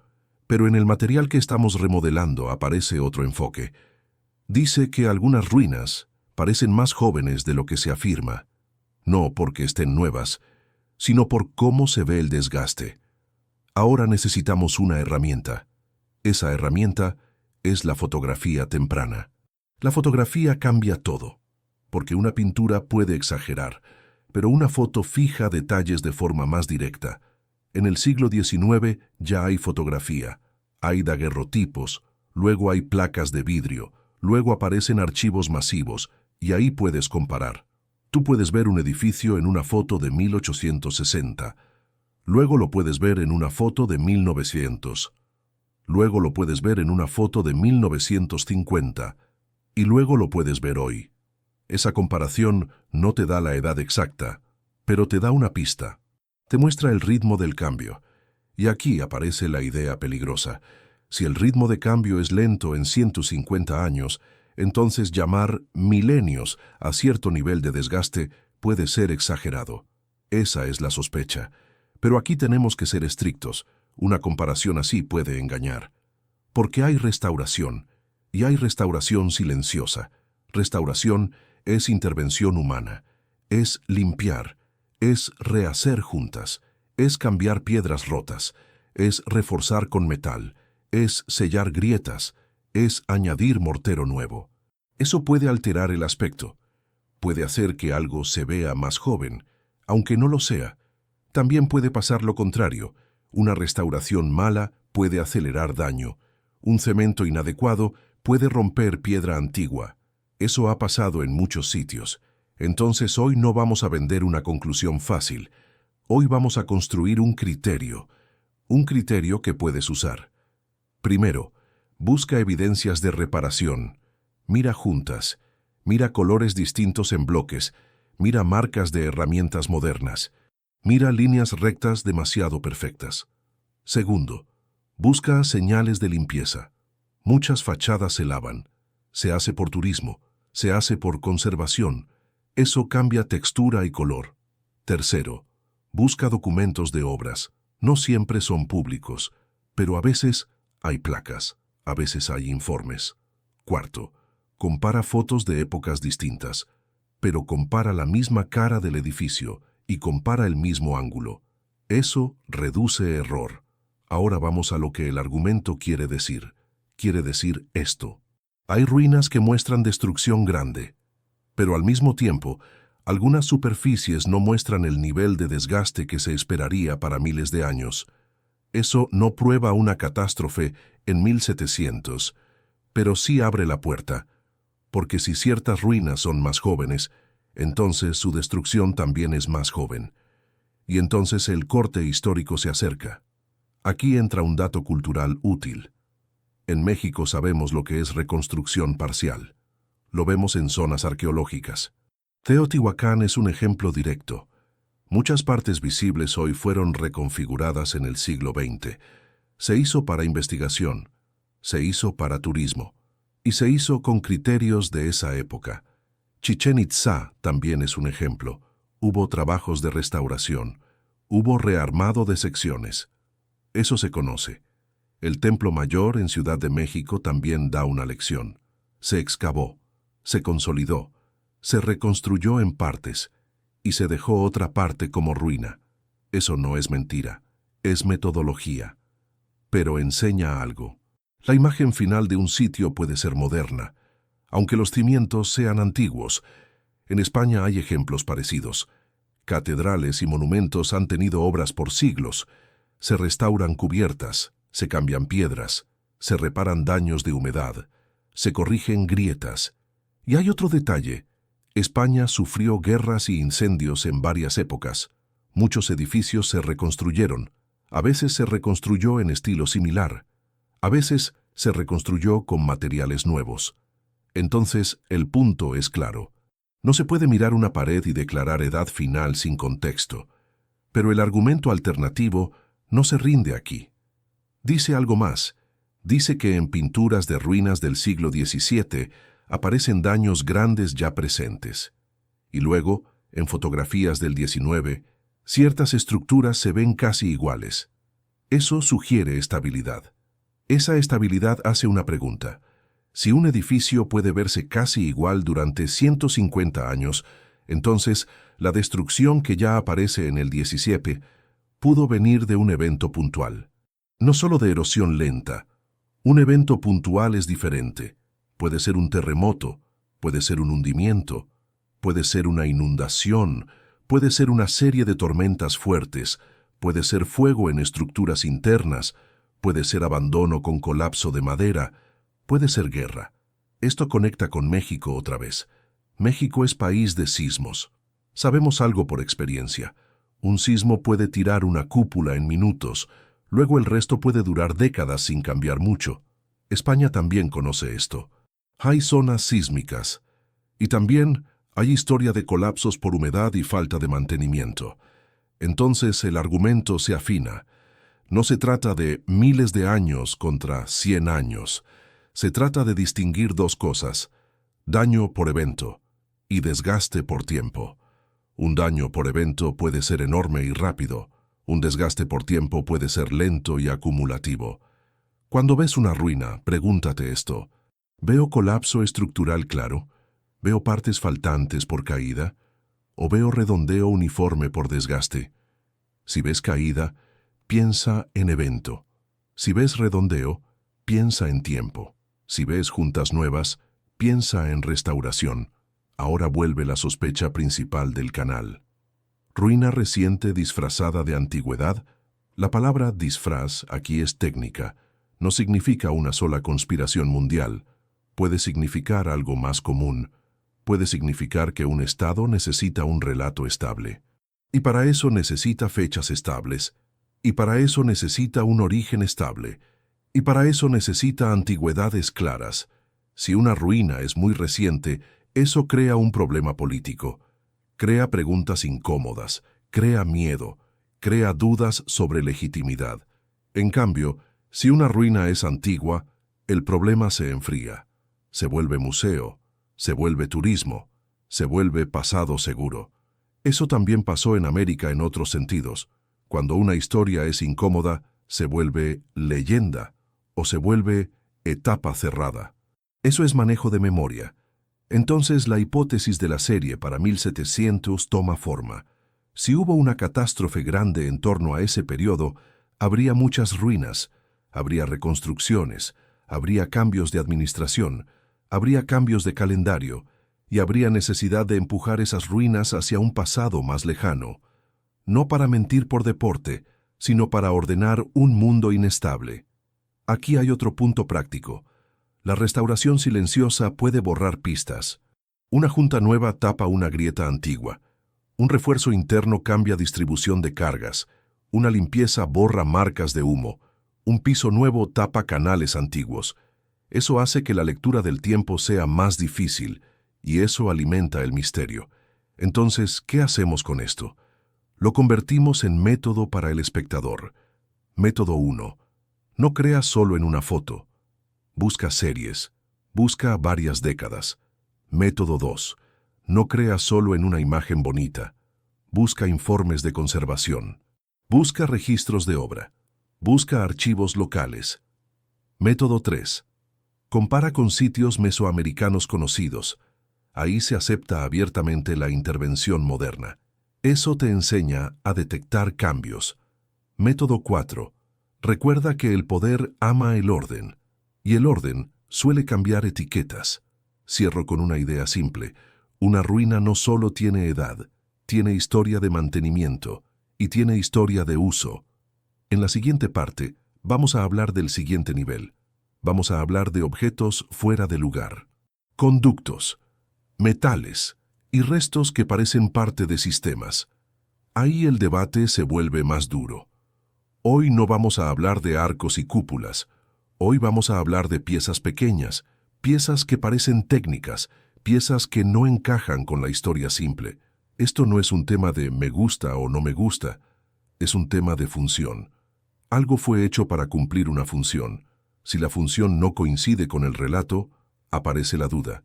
S1: pero en el material que estamos remodelando aparece otro enfoque. Dice que algunas ruinas parecen más jóvenes de lo que se afirma, no porque estén nuevas, sino por cómo se ve el desgaste. Ahora necesitamos una herramienta. Esa herramienta es la fotografía temprana. La fotografía cambia todo, porque una pintura puede exagerar, pero una foto fija detalles de forma más directa. En el siglo XIX ya hay fotografía, hay daguerrotipos, luego hay placas de vidrio, luego aparecen archivos masivos, y ahí puedes comparar. Tú puedes ver un edificio en una foto de 1860, luego lo puedes ver en una foto de 1900, luego lo puedes ver en una foto de 1950, y luego lo puedes ver hoy. Esa comparación no te da la edad exacta, pero te da una pista. Te muestra el ritmo del cambio. Y aquí aparece la idea peligrosa. Si el ritmo de cambio es lento en 150 años, entonces llamar milenios a cierto nivel de desgaste puede ser exagerado. Esa es la sospecha. Pero aquí tenemos que ser estrictos. Una comparación así puede engañar. Porque hay restauración, y hay restauración silenciosa. Restauración es intervención humana, es limpiar, es rehacer juntas, es cambiar piedras rotas, es reforzar con metal, es sellar grietas, es añadir mortero nuevo. Eso puede alterar el aspecto, puede hacer que algo se vea más joven, aunque no lo sea. También puede pasar lo contrario. Una restauración mala puede acelerar daño. Un cemento inadecuado puede romper piedra antigua. Eso ha pasado en muchos sitios. Entonces hoy no vamos a vender una conclusión fácil. Hoy vamos a construir un criterio que puedes usar. Primero, busca evidencias de reparación. Mira juntas, mira colores distintos en bloques, mira marcas de herramientas modernas, mira líneas rectas demasiado perfectas. Segundo, busca señales de limpieza. Muchas fachadas se lavan. Se hace por turismo, se hace por conservación. Eso cambia textura y color. Tercero, busca documentos de obras. No siempre son públicos, pero a veces hay placas, a veces hay informes. Cuarto, compara fotos de épocas distintas, pero compara la misma cara del edificio y compara el mismo ángulo. Eso reduce error. Ahora vamos a lo que el argumento quiere decir. Quiere decir esto. Hay ruinas que muestran destrucción grande, pero al mismo tiempo, algunas superficies no muestran el nivel de desgaste que se esperaría para miles de años. Eso no prueba una catástrofe en 1700, pero sí abre la puerta, porque si ciertas ruinas son más jóvenes, entonces su destrucción también es más joven. Y entonces el corte histórico se acerca. Aquí entra un dato cultural útil. En México sabemos lo que es reconstrucción parcial. Lo vemos en zonas arqueológicas. Teotihuacán es un ejemplo directo. Muchas partes visibles hoy fueron reconfiguradas en el siglo XX. Se hizo para investigación, se hizo para turismo, y se hizo con criterios de esa época. Chichén Itzá también es un ejemplo. Hubo trabajos de restauración, hubo rearmado de secciones. Eso se conoce. El Templo Mayor en Ciudad de México también da una lección. Se excavó, se consolidó, se reconstruyó en partes y se dejó otra parte como ruina. Eso no es mentira, es metodología. Pero enseña algo. La imagen final de un sitio puede ser moderna, aunque los cimientos sean antiguos. En España hay ejemplos parecidos. Catedrales y monumentos han tenido obras por siglos. Se restauran cubiertas, se cambian piedras, se reparan daños de humedad, se corrigen grietas. Y hay otro detalle. España sufrió guerras y incendios en varias épocas. Muchos edificios se reconstruyeron. A veces se reconstruyó en estilo similar. A veces se reconstruyó con materiales nuevos. Entonces, el punto es claro. No se puede mirar una pared y declarar edad final sin contexto. Pero el argumento alternativo no se rinde aquí. Dice algo más. Dice que en pinturas de ruinas del siglo XVII aparecen daños grandes ya presentes. Y luego, en fotografías del XIX, ciertas estructuras se ven casi iguales. Eso sugiere estabilidad. Esa estabilidad hace una pregunta. Si un edificio puede verse casi igual durante 150 años, entonces la destrucción que ya aparece en el XVII pudo venir de un evento puntual. No solo de erosión lenta. Un evento puntual es diferente. Puede ser un terremoto, puede ser un hundimiento, puede ser una inundación, puede ser una serie de tormentas fuertes, puede ser fuego en estructuras internas, puede ser abandono con colapso de madera, puede ser guerra. Esto conecta con México otra vez. México es país de sismos. Sabemos algo por experiencia. Un sismo puede tirar una cúpula en minutos, luego el resto puede durar décadas sin cambiar mucho. España también conoce esto. Hay zonas sísmicas. Y también hay historia de colapsos por humedad y falta de mantenimiento. Entonces el argumento se afina. No se trata de miles de años contra 100 años. Se trata de distinguir dos cosas: daño por evento y desgaste por tiempo. Un daño por evento puede ser enorme y rápido. Un desgaste por tiempo puede ser lento y acumulativo. Cuando ves una ruina, pregúntate esto: ¿veo colapso estructural claro? ¿Veo partes faltantes por caída? ¿O veo redondeo uniforme por desgaste? Si ves caída, piensa en evento. Si ves redondeo, piensa en tiempo. Si ves juntas nuevas, piensa en restauración. Ahora vuelve la sospecha principal del canal. Ruina reciente disfrazada de antigüedad. La palabra disfraz aquí es técnica. No significa una sola conspiración mundial. Puede significar algo más común. Puede significar que un estado necesita un relato estable. Y para eso necesita fechas estables. Y para eso necesita un origen estable. Y para eso necesita antigüedades claras. Si una ruina es muy reciente, eso crea un problema político. Crea preguntas incómodas, crea miedo, crea dudas sobre legitimidad. En cambio, si una ruina es antigua, el problema se enfría. Se vuelve museo, se vuelve turismo, se vuelve pasado seguro. Eso también pasó en América en otros sentidos. Cuando una historia es incómoda, se vuelve leyenda o se vuelve etapa cerrada. Eso es manejo de memoria. Entonces la hipótesis de la serie para 1700 toma forma. Si hubo una catástrofe grande en torno a ese periodo, habría muchas ruinas, habría reconstrucciones, habría cambios de administración, habría cambios de calendario, y habría necesidad de empujar esas ruinas hacia un pasado más lejano. No para mentir por deporte, sino para ordenar un mundo inestable. Aquí hay otro punto práctico. La restauración silenciosa puede borrar pistas. Una junta nueva tapa una grieta antigua. Un refuerzo interno cambia distribución de cargas. Una limpieza borra marcas de humo. Un piso nuevo tapa canales antiguos. Eso hace que la lectura del tiempo sea más difícil, y eso alimenta el misterio. Entonces, ¿qué hacemos con esto? Lo convertimos en método para el espectador. Método 1. No creas solo en una foto. Busca series. Busca varias décadas. Método 2. No creas solo en una imagen bonita. Busca informes de conservación. Busca registros de obra. Busca archivos locales. Método 3. Compara con sitios mesoamericanos conocidos. Ahí se acepta abiertamente la intervención moderna. Eso te enseña a detectar cambios. Método 4. Recuerda que el poder ama el orden, y el orden suele cambiar etiquetas. Cierro con una idea simple. Una ruina no solo tiene edad, tiene historia de mantenimiento y tiene historia de uso. En la siguiente parte, vamos a hablar del siguiente nivel. Vamos a hablar de objetos fuera de lugar. Conductos, metales y restos que parecen parte de sistemas. Ahí el debate se vuelve más duro. Hoy no vamos a hablar de arcos y cúpulas. Hoy vamos a hablar de piezas pequeñas, piezas que parecen técnicas, piezas que no encajan con la historia simple. Esto no es un tema de me gusta o no me gusta, es un tema de función. Algo fue hecho para cumplir una función. Si la función no coincide con el relato, aparece la duda.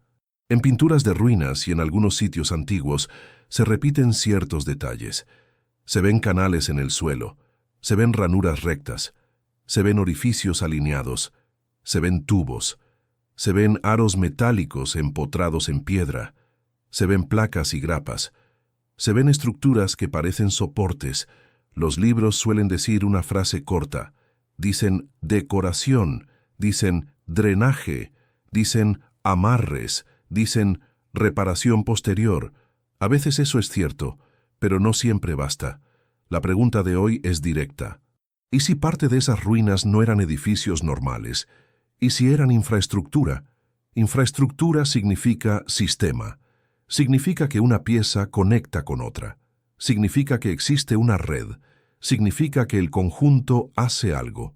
S1: En pinturas de ruinas y en algunos sitios antiguos se repiten ciertos detalles. Se ven canales en el suelo, se ven ranuras rectas, se ven orificios alineados, se ven tubos, se ven aros metálicos empotrados en piedra, se ven placas y grapas, se ven estructuras que parecen soportes. Los libros suelen decir una frase corta. Dicen decoración, dicen drenaje, dicen amarres, dicen reparación posterior. A veces eso es cierto, pero no siempre basta. La pregunta de hoy es directa. ¿Y si parte de esas ruinas no eran edificios normales? ¿Y si eran infraestructura? Infraestructura significa sistema. Significa que una pieza conecta con otra. Significa que existe una red. Significa que el conjunto hace algo.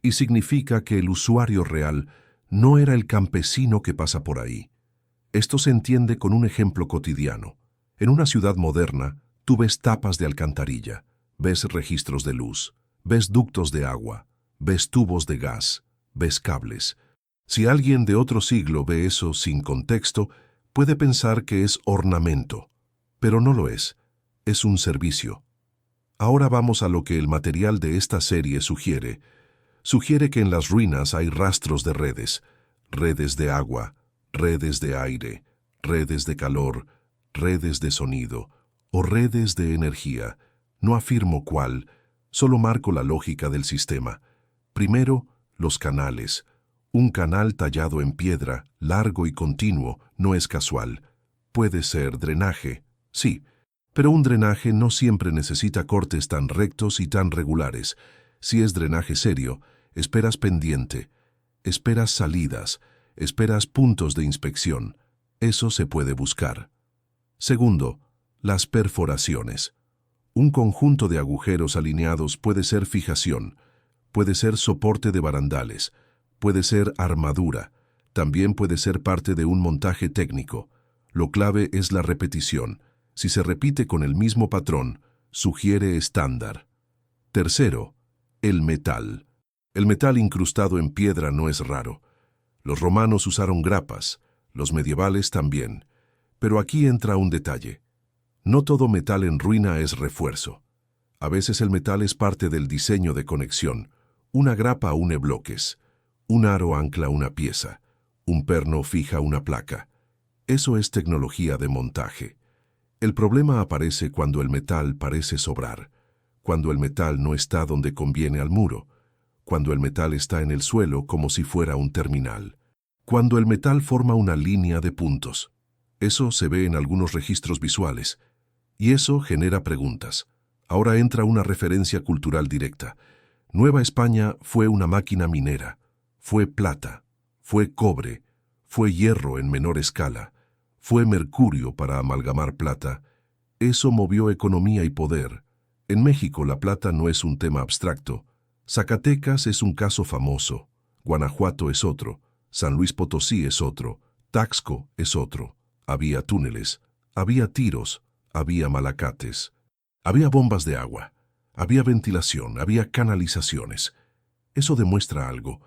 S1: Y significa que el usuario real no era el campesino que pasa por ahí. Esto se entiende con un ejemplo cotidiano. En una ciudad moderna, tú ves tapas de alcantarilla, ves registros de luz, ves ductos de agua, ves tubos de gas, ves cables. Si alguien de otro siglo ve eso sin contexto, puede pensar que es ornamento, pero no lo es. Es un servicio. Ahora vamos a lo que el material de esta serie sugiere. Sugiere que en las ruinas hay rastros de redes, redes de agua, redes de aire, redes de calor, redes de sonido o redes de energía. No afirmo cuál, solo marco la lógica del sistema. Primero, los canales. Un canal tallado en piedra, largo y continuo, no es casual. Puede ser drenaje, sí, pero un drenaje no siempre necesita cortes tan rectos y tan regulares. Si es drenaje serio, esperas pendiente, esperas salidas, esperas puntos de inspección. Eso se puede buscar. Segundo, las perforaciones. Un conjunto de agujeros alineados puede ser fijación, puede ser soporte de barandales, puede ser armadura, también puede ser parte de un montaje técnico. Lo clave es la repetición. Si se repite con el mismo patrón, sugiere estándar. Tercero, el metal. El metal incrustado en piedra no es raro. Los romanos usaron grapas, los medievales también. Pero aquí entra un detalle. No todo metal en ruina es refuerzo. A veces el metal es parte del diseño de conexión. Una grapa une bloques. Un aro ancla una pieza. Un perno fija una placa. Eso es tecnología de montaje. El problema aparece cuando el metal parece sobrar, cuando el metal no está donde conviene al muro, cuando el metal está en el suelo como si fuera un terminal, cuando el metal forma una línea de puntos. Eso se ve en algunos registros visuales, y eso genera preguntas. Ahora entra una referencia cultural directa. Nueva España fue una máquina minera, fue plata, fue cobre, fue hierro en menor escala, fue mercurio para amalgamar plata. Eso movió economía y poder. En México la plata no es un tema abstracto. Zacatecas es un caso famoso. Guanajuato es otro. San Luis Potosí es otro. Taxco es otro. Había túneles, había tiros, había malacates. Había bombas de agua, había ventilación, había canalizaciones. Eso demuestra algo.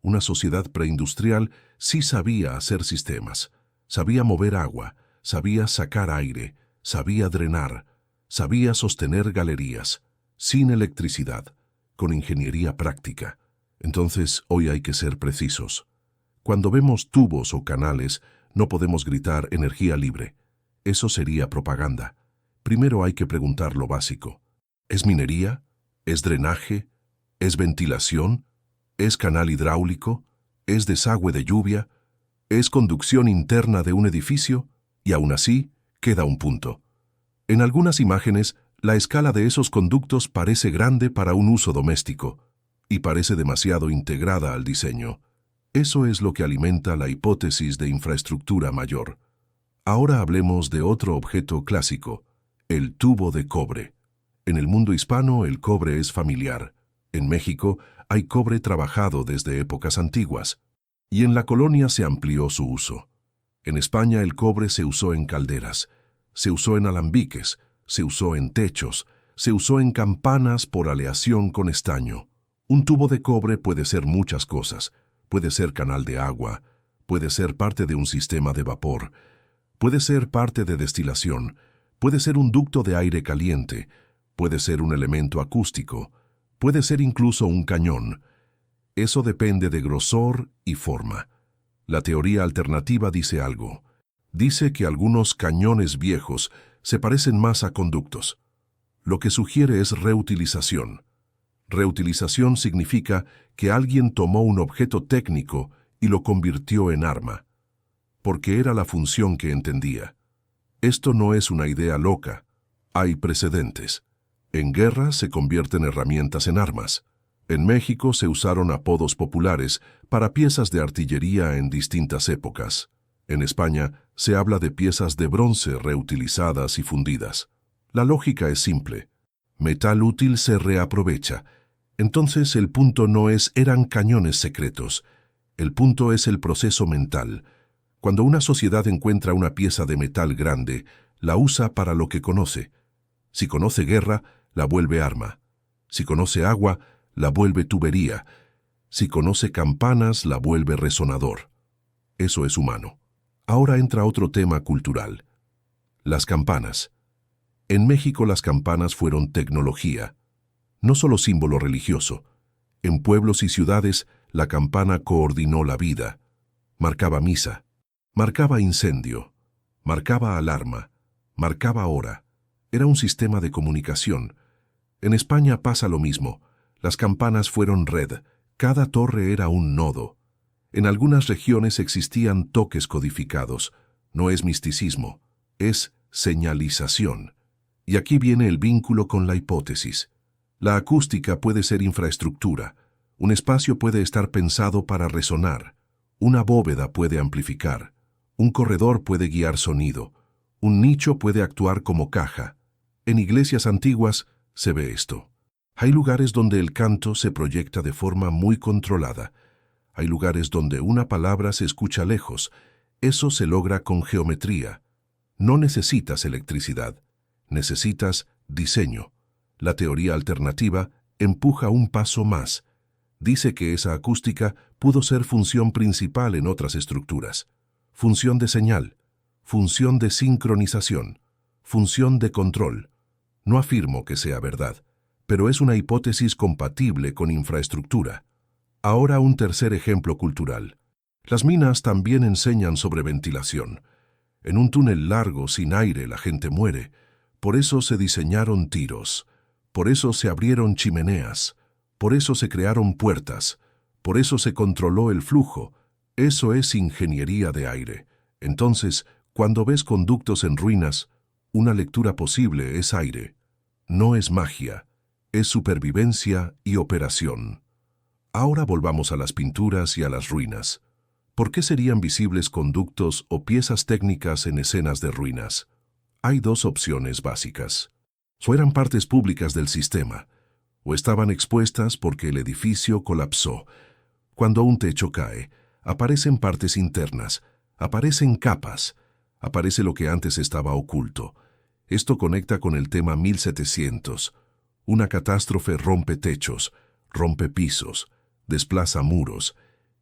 S1: Una sociedad preindustrial sí sabía hacer sistemas. Sabía mover agua, sabía sacar aire, sabía drenar, sabía sostener galerías, sin electricidad, con ingeniería práctica. Entonces, hoy hay que ser precisos. Cuando vemos tubos o canales, no podemos gritar energía libre. Eso sería propaganda. Primero hay que preguntar lo básico. ¿Es minería? ¿Es drenaje? ¿Es ventilación? ¿Es canal hidráulico? ¿Es desagüe de lluvia? ¿Es conducción interna de un edificio? Y aún así, queda un punto. En algunas imágenes, la escala de esos conductos parece grande para un uso doméstico y parece demasiado integrada al diseño. Eso es lo que alimenta la hipótesis de infraestructura mayor. Ahora hablemos de otro objeto clásico, el tubo de cobre. En el mundo hispano el cobre es familiar. En México hay cobre trabajado desde épocas antiguas, y en la colonia se amplió su uso. En España el cobre se usó en calderas, se usó en alambiques, se usó en techos, se usó en campanas por aleación con estaño. Un tubo de cobre puede ser muchas cosas. Puede ser canal de agua, puede ser parte de un sistema de vapor, puede ser parte de destilación, puede ser un ducto de aire caliente, puede ser un elemento acústico, puede ser incluso un cañón. Eso depende de grosor y forma. La teoría alternativa dice algo. Dice que algunos cañones viejos se parecen más a conductos. Lo que sugiere es reutilización. Reutilización significa que alguien tomó un objeto técnico y lo convirtió en arma, porque era la función que entendía. Esto no es una idea loca. Hay precedentes. En guerra se convierten herramientas en armas. En México se usaron apodos populares para piezas de artillería en distintas épocas. En España se habla de piezas de bronce reutilizadas y fundidas. La lógica es simple. Metal útil se reaprovecha. Entonces el punto no es eran cañones secretos. El punto es el proceso mental. Cuando una sociedad encuentra una pieza de metal grande, la usa para lo que conoce. Si conoce guerra, la vuelve arma. Si conoce agua, la vuelve tubería. Si conoce campanas, la vuelve resonador. Eso es humano. Ahora entra otro tema cultural. Las campanas. En México las campanas fueron tecnología. No solo símbolo religioso. En pueblos y ciudades, la campana coordinó la vida. Marcaba misa, marcaba incendio, marcaba alarma, marcaba hora. Era un sistema de comunicación. En España pasa lo mismo. Las campanas fueron red. Cada torre era un nodo. En algunas regiones existían toques codificados. No es misticismo, es señalización. Y aquí viene el vínculo con la hipótesis. La acústica puede ser infraestructura. Un espacio puede estar pensado para resonar. Una bóveda puede amplificar. Un corredor puede guiar sonido. Un nicho puede actuar como caja. En iglesias antiguas se ve esto. Hay lugares donde el canto se proyecta de forma muy controlada. Hay lugares donde una palabra se escucha lejos. Eso se logra con geometría. No necesitas electricidad. Necesitas diseño. La teoría alternativa empuja un paso más. Dice que esa acústica pudo ser función principal en otras estructuras. Función de señal, función de sincronización, función de control. No afirmo que sea verdad, pero es una hipótesis compatible con infraestructura. Ahora un tercer ejemplo cultural. Las minas también enseñan sobre ventilación. En un túnel largo sin aire la gente muere. Por eso se diseñaron tiros. Por eso se abrieron chimeneas. Por eso se crearon puertas. Por eso se controló el flujo. Eso es ingeniería de aire. Entonces, cuando ves conductos en ruinas, una lectura posible es aire. No es magia, es supervivencia y operación. Ahora volvamos a las pinturas y a las ruinas. ¿Por qué serían visibles conductos o piezas técnicas en escenas de ruinas? Hay dos opciones básicas. O eran partes públicas del sistema, o estaban expuestas porque el edificio colapsó. Cuando un techo cae, aparecen partes internas, aparecen capas, aparece lo que antes estaba oculto. Esto conecta con el tema 1700. Una catástrofe rompe techos, rompe pisos, desplaza muros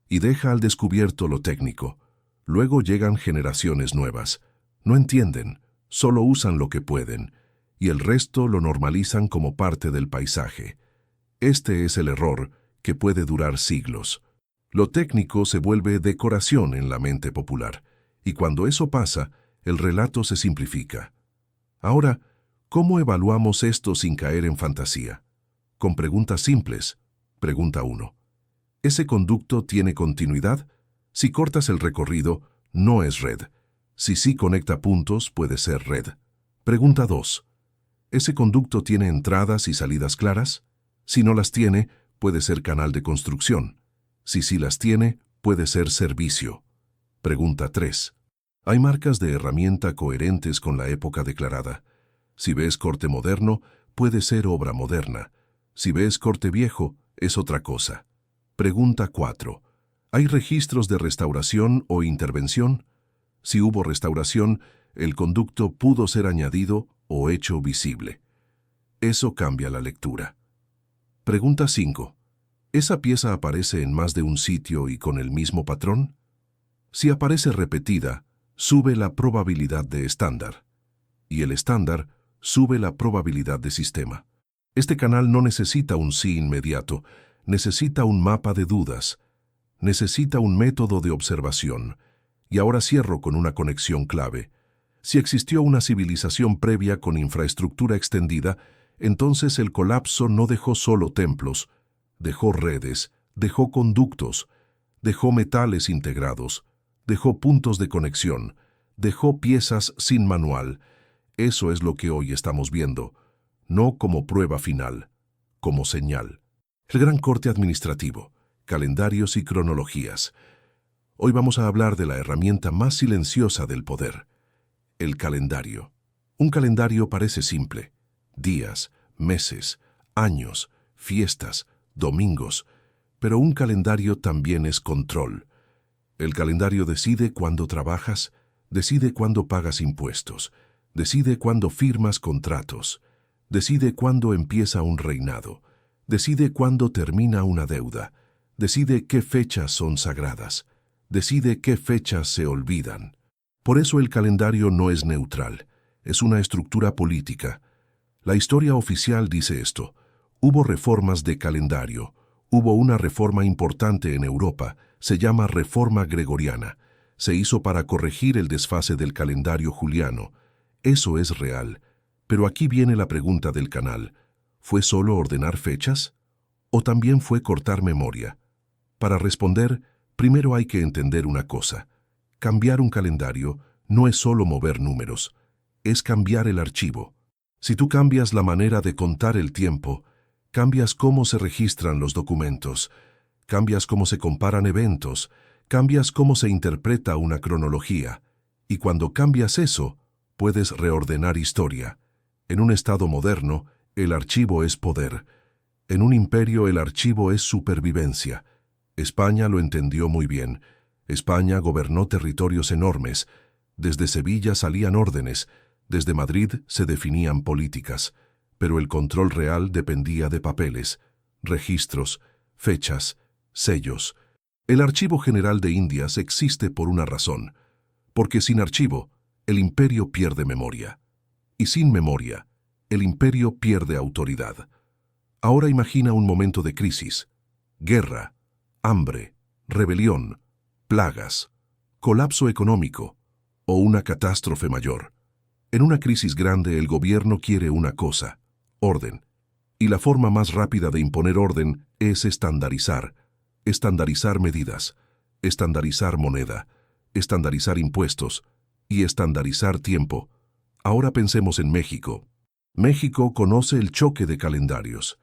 S1: y deja al descubierto lo técnico. Luego llegan generaciones nuevas. No entienden, solo usan lo que pueden, y el resto lo normalizan como parte del paisaje. Este es el error que puede durar siglos. Lo técnico se vuelve decoración en la mente popular, y cuando eso pasa, el relato se simplifica. Ahora, ¿cómo evaluamos esto sin caer en fantasía? Con preguntas simples. Pregunta 1. ¿Ese conducto tiene continuidad? Si cortas el recorrido, no es red. Si sí conecta puntos, puede ser red. Pregunta 2. ¿Ese conducto tiene entradas y salidas claras? Si no las tiene, puede ser canal de construcción. Si sí las tiene, puede ser servicio. Pregunta 3. ¿Hay marcas de herramienta coherentes con la época declarada? Si ves corte moderno, puede ser obra moderna. Si ves corte viejo, es otra cosa. Pregunta 4. ¿Hay registros de restauración o intervención? Si hubo restauración, el conducto pudo ser añadido o hecho visible. Eso cambia la lectura. Pregunta 5. ¿Esa pieza aparece en más de un sitio y con el mismo patrón? Si aparece repetida, sube la probabilidad de estándar. Y el estándar sube la probabilidad de sistema. Este canal no necesita un sí inmediato, necesita un mapa de dudas, necesita un método de observación. Y ahora cierro con una conexión clave. Si existió una civilización previa con infraestructura extendida, entonces el colapso no dejó solo templos, dejó redes, dejó conductos, dejó metales integrados, dejó puntos de conexión, dejó piezas sin manual. Eso es lo que hoy estamos viendo, no como prueba final, como señal. El gran corte administrativo, calendarios y cronologías. Hoy vamos a hablar de la herramienta más silenciosa del poder, el calendario. Un calendario parece simple: días, meses, años, fiestas, domingos, pero un calendario también es control. El calendario decide cuándo trabajas, decide cuándo pagas impuestos, decide cuándo firmas contratos, decide cuándo empieza un reinado, decide cuándo termina una deuda, decide qué fechas son sagradas, decide qué fechas se olvidan. Por eso el calendario no es neutral, es una estructura política. La historia oficial dice esto: hubo reformas de calendario, hubo una reforma importante en Europa, se llama Reforma Gregoriana. Se hizo para corregir el desfase del calendario juliano. Eso es real. Pero aquí viene la pregunta del canal: ¿fue solo ordenar fechas? ¿O también fue cortar memoria? Para responder, primero hay que entender una cosa. Cambiar un calendario no es solo mover números, es cambiar el archivo. Si tú cambias la manera de contar el tiempo, cambias cómo se registran los documentos, cambias cómo se comparan eventos, cambias cómo se interpreta una cronología. Y cuando cambias eso, puedes reordenar historia. En un estado moderno, el archivo es poder. En un imperio, el archivo es supervivencia. España lo entendió muy bien. España gobernó territorios enormes. Desde Sevilla salían órdenes, desde Madrid se definían políticas, pero el control real dependía de papeles, registros, fechas, sellos. El Archivo General de Indias existe por una razón, porque sin archivo, el imperio pierde memoria. Y sin memoria, el imperio pierde autoridad. Ahora imagina un momento de crisis: guerra, hambre, rebelión, plagas, colapso económico o una catástrofe mayor. En una crisis grande, el gobierno quiere una cosa: orden. Y la forma más rápida de imponer orden es estandarizar medidas, estandarizar moneda, estandarizar impuestos y estandarizar tiempo. Ahora pensemos en México. México conoce el choque de calendarios.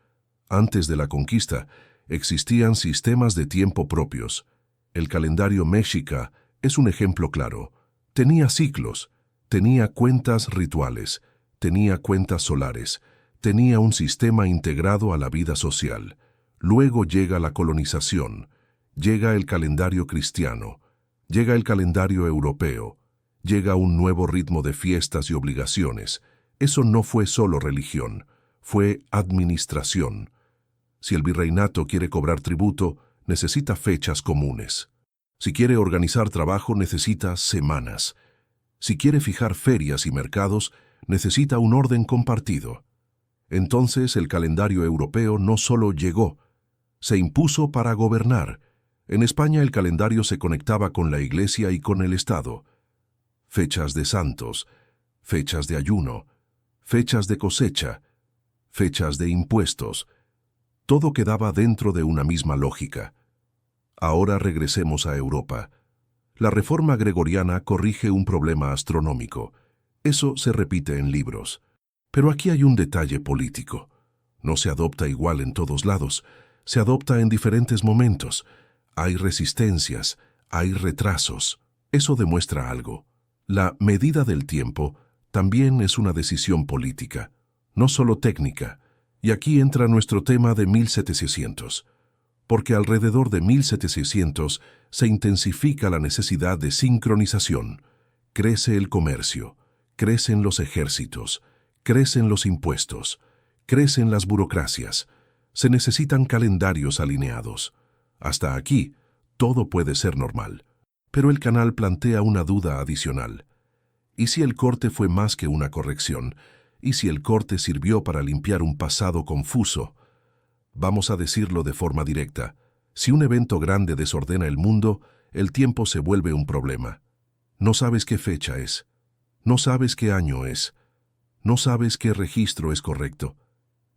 S1: Antes de la conquista, existían sistemas de tiempo propios. El calendario mexica es un ejemplo claro. Tenía ciclos, tenía cuentas rituales, tenía cuentas solares, tenía un sistema integrado a la vida social. Luego llega la colonización, llega el calendario cristiano, llega el calendario europeo, llega un nuevo ritmo de fiestas y obligaciones. Eso no fue solo religión, fue administración. Si el virreinato quiere cobrar tributo, necesita fechas comunes. Si quiere organizar trabajo, necesita semanas. Si quiere fijar ferias y mercados, necesita un orden compartido. Entonces el calendario europeo no solo llegó, se impuso para gobernar. En España el calendario se conectaba con la Iglesia y con el Estado. Fechas de santos, fechas de ayuno, fechas de cosecha, fechas de impuestos. Todo quedaba dentro de una misma lógica. Ahora regresemos a Europa. La reforma gregoriana corrige un problema astronómico. Eso se repite en libros. Pero aquí hay un detalle político. No se adopta igual en todos lados. Se adopta en diferentes momentos. Hay resistencias, hay retrasos. Eso demuestra algo. La medida del tiempo también es una decisión política, no solo técnica. Y aquí entra nuestro tema de 1700. Porque alrededor de 1700 se intensifica la necesidad de sincronización. Crece el comercio, crecen los ejércitos, crecen los impuestos, crecen las burocracias. Se necesitan calendarios alineados. Hasta aquí, todo puede ser normal. Pero el canal plantea una duda adicional. ¿Y si el corte fue más que una corrección? ¿Y si el corte sirvió para limpiar un pasado confuso? Vamos a decirlo de forma directa. Si un evento grande desordena el mundo, el tiempo se vuelve un problema. No sabes qué fecha es. No sabes qué año es. No sabes qué registro es correcto.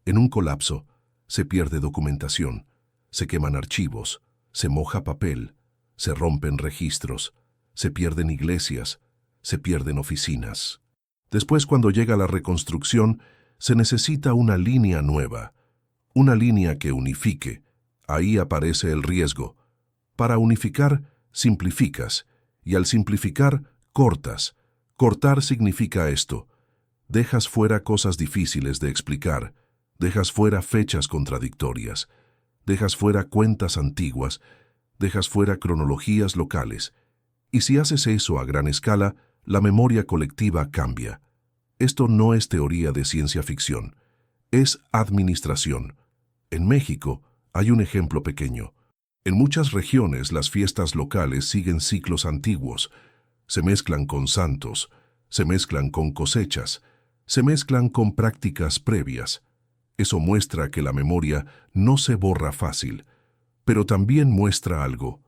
S1: En un colapso, se pierde documentación, se queman archivos, se moja papel, se rompen registros, se pierden iglesias, se pierden oficinas. Después, cuando llega la reconstrucción, se necesita una línea nueva. Una línea que unifique. Ahí aparece el riesgo. Para unificar, simplificas. Y al simplificar, cortas. Cortar significa esto. Dejas fuera cosas difíciles de explicar. Dejas fuera fechas contradictorias. Dejas fuera cuentas antiguas. Dejas fuera cronologías locales. Y si haces eso a gran escala, la memoria colectiva cambia. Esto no es teoría de ciencia ficción. Es administración. En México hay un ejemplo pequeño. En muchas regiones las fiestas locales siguen ciclos antiguos. Se mezclan con santos, se mezclan con cosechas, se mezclan con prácticas previas. Eso muestra que la memoria no se borra fácil, pero también muestra algo.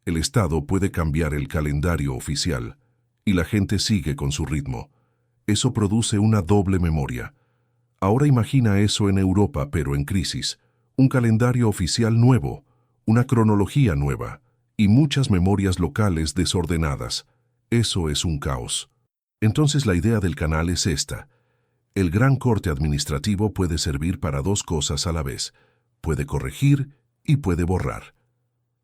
S1: El Estado puede cambiar el calendario oficial y la gente sigue con su ritmo. Eso produce una doble memoria. Ahora imagina eso en Europa, pero en crisis. Un calendario oficial nuevo, una cronología nueva y muchas memorias locales desordenadas. Eso es un caos. Entonces la idea del canal es esta. El gran corte administrativo puede servir para dos cosas a la vez. Puede corregir y puede borrar.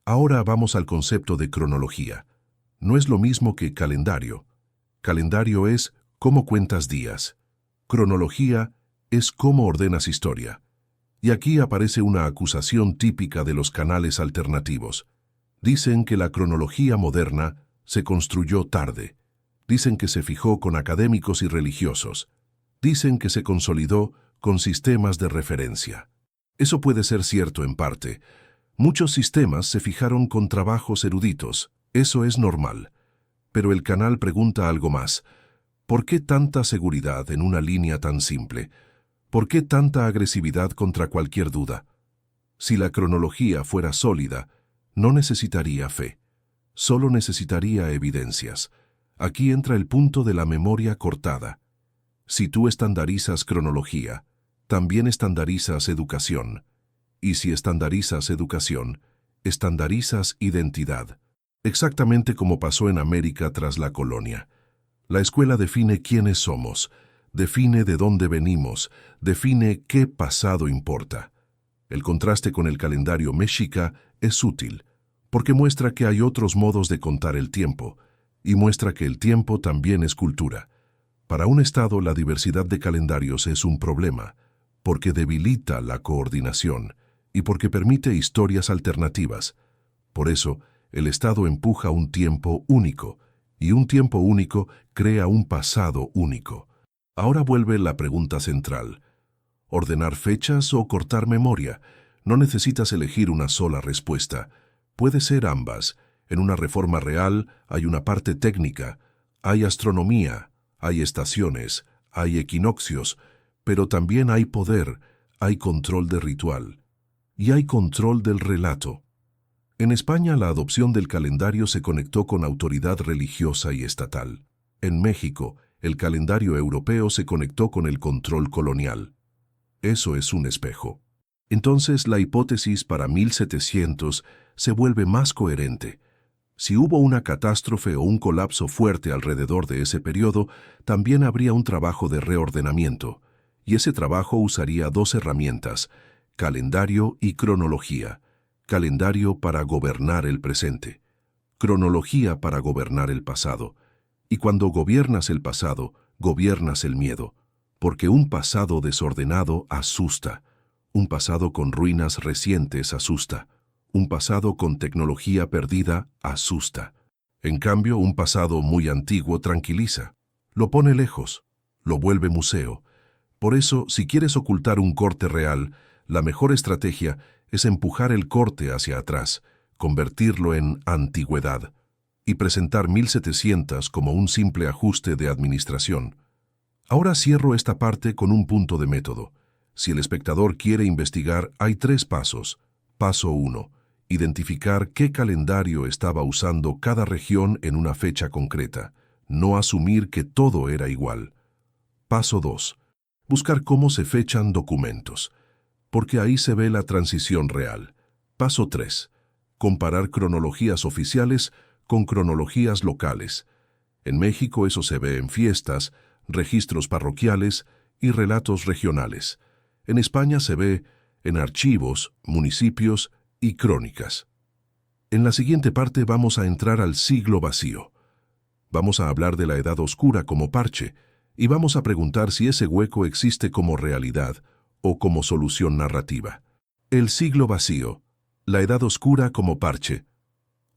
S1: Ahora vamos al concepto de cronología. No es lo mismo que calendario. Calendario es cómo cuentas días. Cronología es cómo ordenas historia. Y aquí aparece una acusación típica de los canales alternativos. Dicen que la cronología moderna se construyó tarde. Dicen que se fijó con académicos y religiosos. Dicen que se consolidó con sistemas de referencia. Eso puede ser cierto en parte. Muchos sistemas se fijaron con trabajos eruditos. Eso es normal. Pero el canal pregunta algo más. ¿Por qué tanta seguridad en una línea tan simple? ¿Por qué tanta agresividad contra cualquier duda? Si la cronología fuera sólida, no necesitaría fe. Solo necesitaría evidencias. Aquí entra el punto de la memoria cortada. Si tú estandarizas cronología, también estandarizas educación. Y si estandarizas educación, estandarizas identidad. Exactamente como pasó en América tras la colonia. La escuela define quiénes somos, define de dónde venimos, define qué pasado importa. El contraste con el calendario mexica es útil, porque muestra que hay otros modos de contar el tiempo, y muestra que el tiempo también es cultura. Para un Estado, la diversidad de calendarios es un problema, porque debilita la coordinación y porque permite historias alternativas. Por eso, el Estado empuja un tiempo único, y un tiempo único crea un pasado único. Ahora vuelve la pregunta central. ¿Ordenar fechas o cortar memoria? No necesitas elegir una sola respuesta. Puede ser ambas. En una reforma real hay una parte técnica, hay astronomía, hay estaciones, hay equinoccios, pero también hay poder, hay control de ritual y hay control del relato. En España la adopción del calendario se conectó con autoridad religiosa y estatal. En México, el calendario europeo se conectó con el control colonial. Eso es un espejo. Entonces la hipótesis para 1700 se vuelve más coherente. Si hubo una catástrofe o un colapso fuerte alrededor de ese periodo, también habría un trabajo de reordenamiento, y ese trabajo usaría dos herramientas: calendario y cronología. Calendario para gobernar el presente, cronología para gobernar el pasado. Y cuando gobiernas el pasado, gobiernas el miedo, porque un pasado desordenado asusta, un pasado con ruinas recientes asusta, un pasado con tecnología perdida asusta. En cambio, un pasado muy antiguo tranquiliza, lo pone lejos, lo vuelve museo. Por eso, si quieres ocultar un corte real, la mejor estrategia es empujar el corte hacia atrás, convertirlo en antigüedad y presentar 1700 como un simple ajuste de administración. Ahora cierro esta parte con un punto de método. Si el espectador quiere investigar, hay 3 pasos. Paso 1. Identificar qué calendario estaba usando cada región en una fecha concreta. No asumir que todo era igual. Paso 2. Buscar cómo se fechan documentos, porque ahí se ve la transición real. Paso 3. Comparar cronologías oficiales con cronologías locales. En México eso se ve en fiestas, registros parroquiales y relatos regionales. En España se ve en archivos, municipios y crónicas. En la siguiente parte vamos a entrar al siglo vacío. Vamos a hablar de la Edad Oscura como parche y vamos a preguntar si ese hueco existe como realidad o como solución narrativa. El siglo vacío, la Edad Oscura como parche.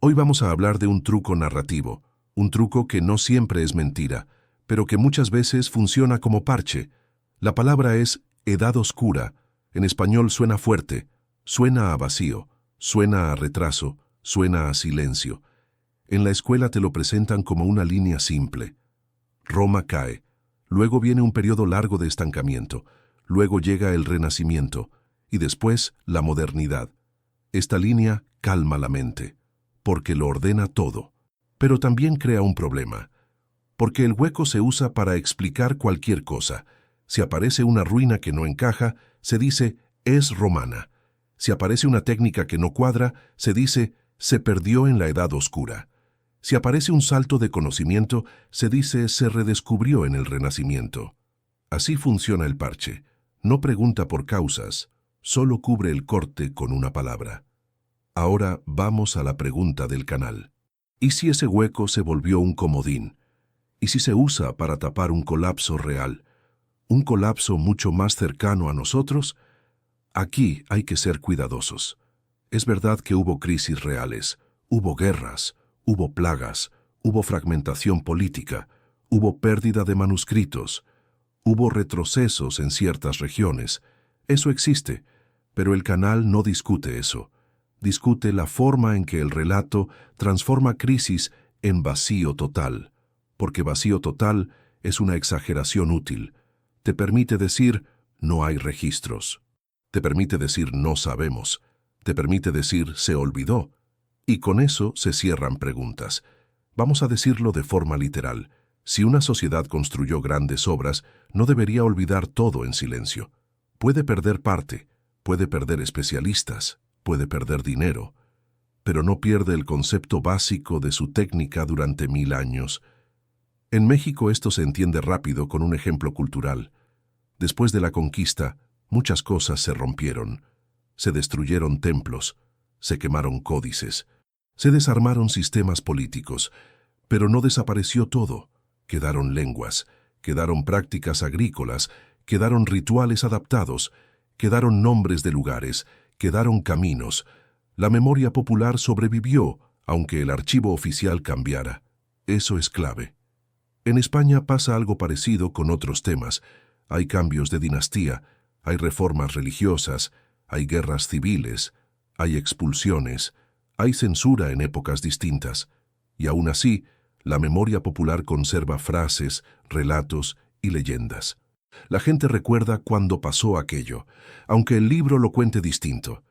S1: Hoy vamos a hablar de un truco narrativo, un truco que no siempre es mentira, pero que muchas veces funciona como parche. La palabra es Edad Oscura. En español suena fuerte, suena a vacío, suena a retraso, suena a silencio. En la escuela te lo presentan como una línea simple. Roma cae, luego viene un periodo largo de estancamiento, luego llega el Renacimiento y después la modernidad. Esta línea calma la mente, porque lo ordena todo, pero también crea un problema, porque el hueco se usa para explicar cualquier cosa. Si aparece una ruina que no encaja, se dice es romana. Si aparece una técnica que no cuadra, se dice se perdió en la Edad Oscura. Si aparece un salto de conocimiento, se dice se redescubrió en el Renacimiento. Así funciona el parche. No pregunta por causas, solo cubre el corte con una palabra. Ahora vamos a la pregunta del canal. ¿Y si ese hueco se volvió un comodín? ¿Y si se usa para tapar un colapso real? ¿Un colapso mucho más cercano a nosotros? Aquí hay que ser cuidadosos. Es verdad que hubo crisis reales, hubo guerras, hubo plagas, hubo fragmentación política, hubo pérdida de manuscritos, hubo retrocesos en ciertas regiones. Eso existe, pero el canal no discute eso. Discute la forma en que el relato transforma crisis en vacío total, porque vacío total es una exageración útil. Te permite decir, no hay registros. Te permite decir, no sabemos. Te permite decir, se olvidó. Y con eso se cierran preguntas. Vamos a decirlo de forma literal. Si una sociedad construyó grandes obras, no debería olvidar todo en silencio. Puede perder parte, puede perder especialistas, puede perder dinero, pero no pierde el concepto básico de su técnica durante 1000 años. En México esto se entiende rápido con un ejemplo cultural. Después de la conquista, muchas cosas se rompieron. Se destruyeron templos, se quemaron códices, se desarmaron sistemas políticos, pero no desapareció todo. Quedaron lenguas, quedaron prácticas agrícolas, quedaron rituales adaptados, quedaron nombres de lugares, quedaron caminos. La memoria popular sobrevivió, aunque el archivo oficial cambiara. Eso es clave. En España pasa algo parecido con otros temas. Hay cambios de dinastía, hay reformas religiosas, hay guerras civiles, hay expulsiones, hay censura en épocas distintas. Y aún así, la memoria popular conserva frases, relatos y leyendas. La gente recuerda cuándo pasó aquello, aunque el libro lo cuente distinto.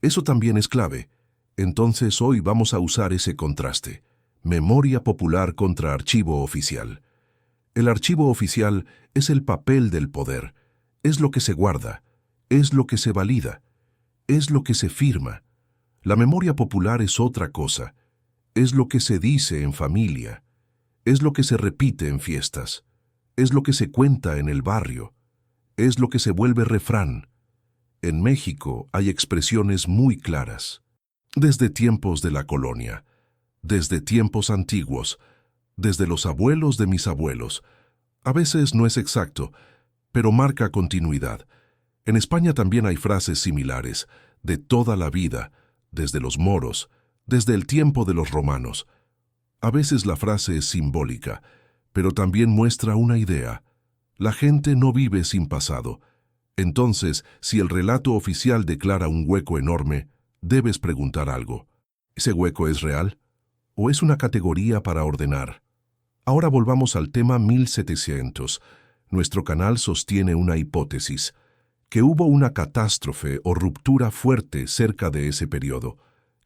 S1: Eso también es clave. Entonces hoy vamos a usar ese contraste. Memoria popular contra archivo oficial. El archivo oficial es el papel del poder. Es lo que se guarda, es lo que se valida, es lo que se firma. La memoria popular es otra cosa. Es lo que se dice en familia, es lo que se repite en fiestas, es lo que se cuenta en el barrio, es lo que se vuelve refrán. En México hay expresiones muy claras. Desde tiempos de la colonia, desde tiempos antiguos, desde los abuelos de mis abuelos. A veces no es exacto, pero marca continuidad. En España también hay frases similares, de toda la vida, desde los moros, desde el tiempo de los romanos. A veces la frase es simbólica, pero también muestra una idea. La gente no vive sin pasado. Entonces, si el relato oficial declara un hueco enorme, debes preguntar algo. ¿Ese hueco es real? ¿O es una categoría para ordenar? Ahora volvamos al tema 1700. Nuestro canal sostiene una hipótesis, que hubo una catástrofe o ruptura fuerte cerca de ese periodo,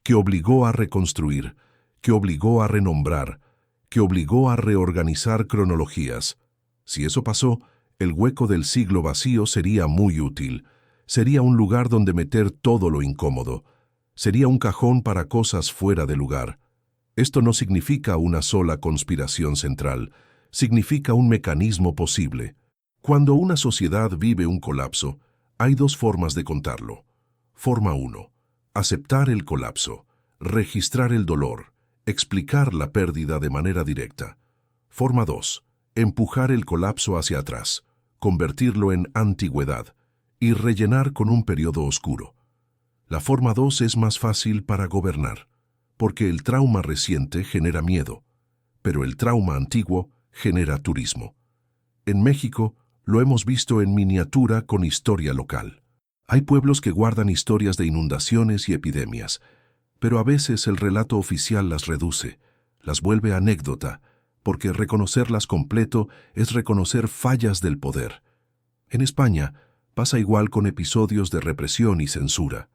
S1: que obligó a reconstruir, que obligó a renombrar, que obligó a reorganizar cronologías. Si eso pasó, el hueco del siglo vacío sería muy útil. Sería un lugar donde meter todo lo incómodo. Sería un cajón para cosas fuera de lugar. Esto no significa una sola conspiración central, significa un mecanismo posible. Cuando una sociedad vive un colapso, hay dos formas de contarlo. Forma 1. Aceptar el colapso, registrar el dolor, explicar la pérdida de manera directa. Forma 2. Empujar el colapso hacia atrás, convertirlo en antigüedad y rellenar con un periodo oscuro. La forma 2 es más fácil para gobernar, porque el trauma reciente genera miedo, pero el trauma antiguo genera turismo. En México, lo hemos visto en miniatura con historia local. Hay pueblos que guardan historias de inundaciones y epidemias, pero a veces el relato oficial las reduce, las vuelve anécdota, porque reconocerlas completo es reconocer fallas del poder. En España pasa igual con episodios de represión y censura.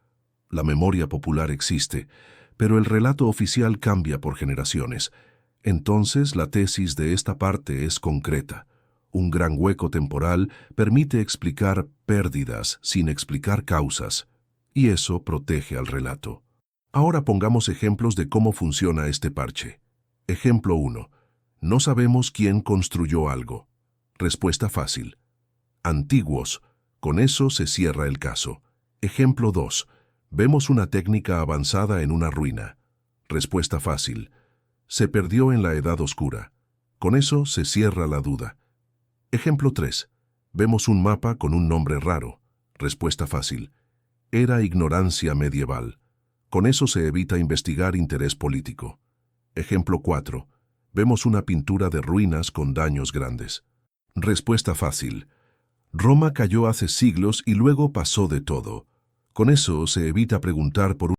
S1: La memoria popular existe, pero el relato oficial cambia por generaciones. Entonces la tesis de esta parte es concreta. Un gran hueco temporal permite explicar pérdidas sin explicar causas, y eso protege al relato. Ahora pongamos ejemplos de cómo funciona este parche. Ejemplo 1. No sabemos quién construyó algo. Respuesta fácil. Antiguos. Con eso se cierra el caso. Ejemplo 2. Vemos una técnica avanzada en una ruina. Respuesta fácil. Se perdió en la Edad Oscura. Con eso se cierra la duda. Ejemplo 3. Vemos un mapa con un nombre raro. Respuesta fácil. Era ignorancia medieval. Con eso se evita investigar interés político. Ejemplo 4. Vemos una pintura de ruinas con daños grandes. Respuesta fácil. Roma cayó hace siglos y luego pasó de todo. Con eso se evita preguntar por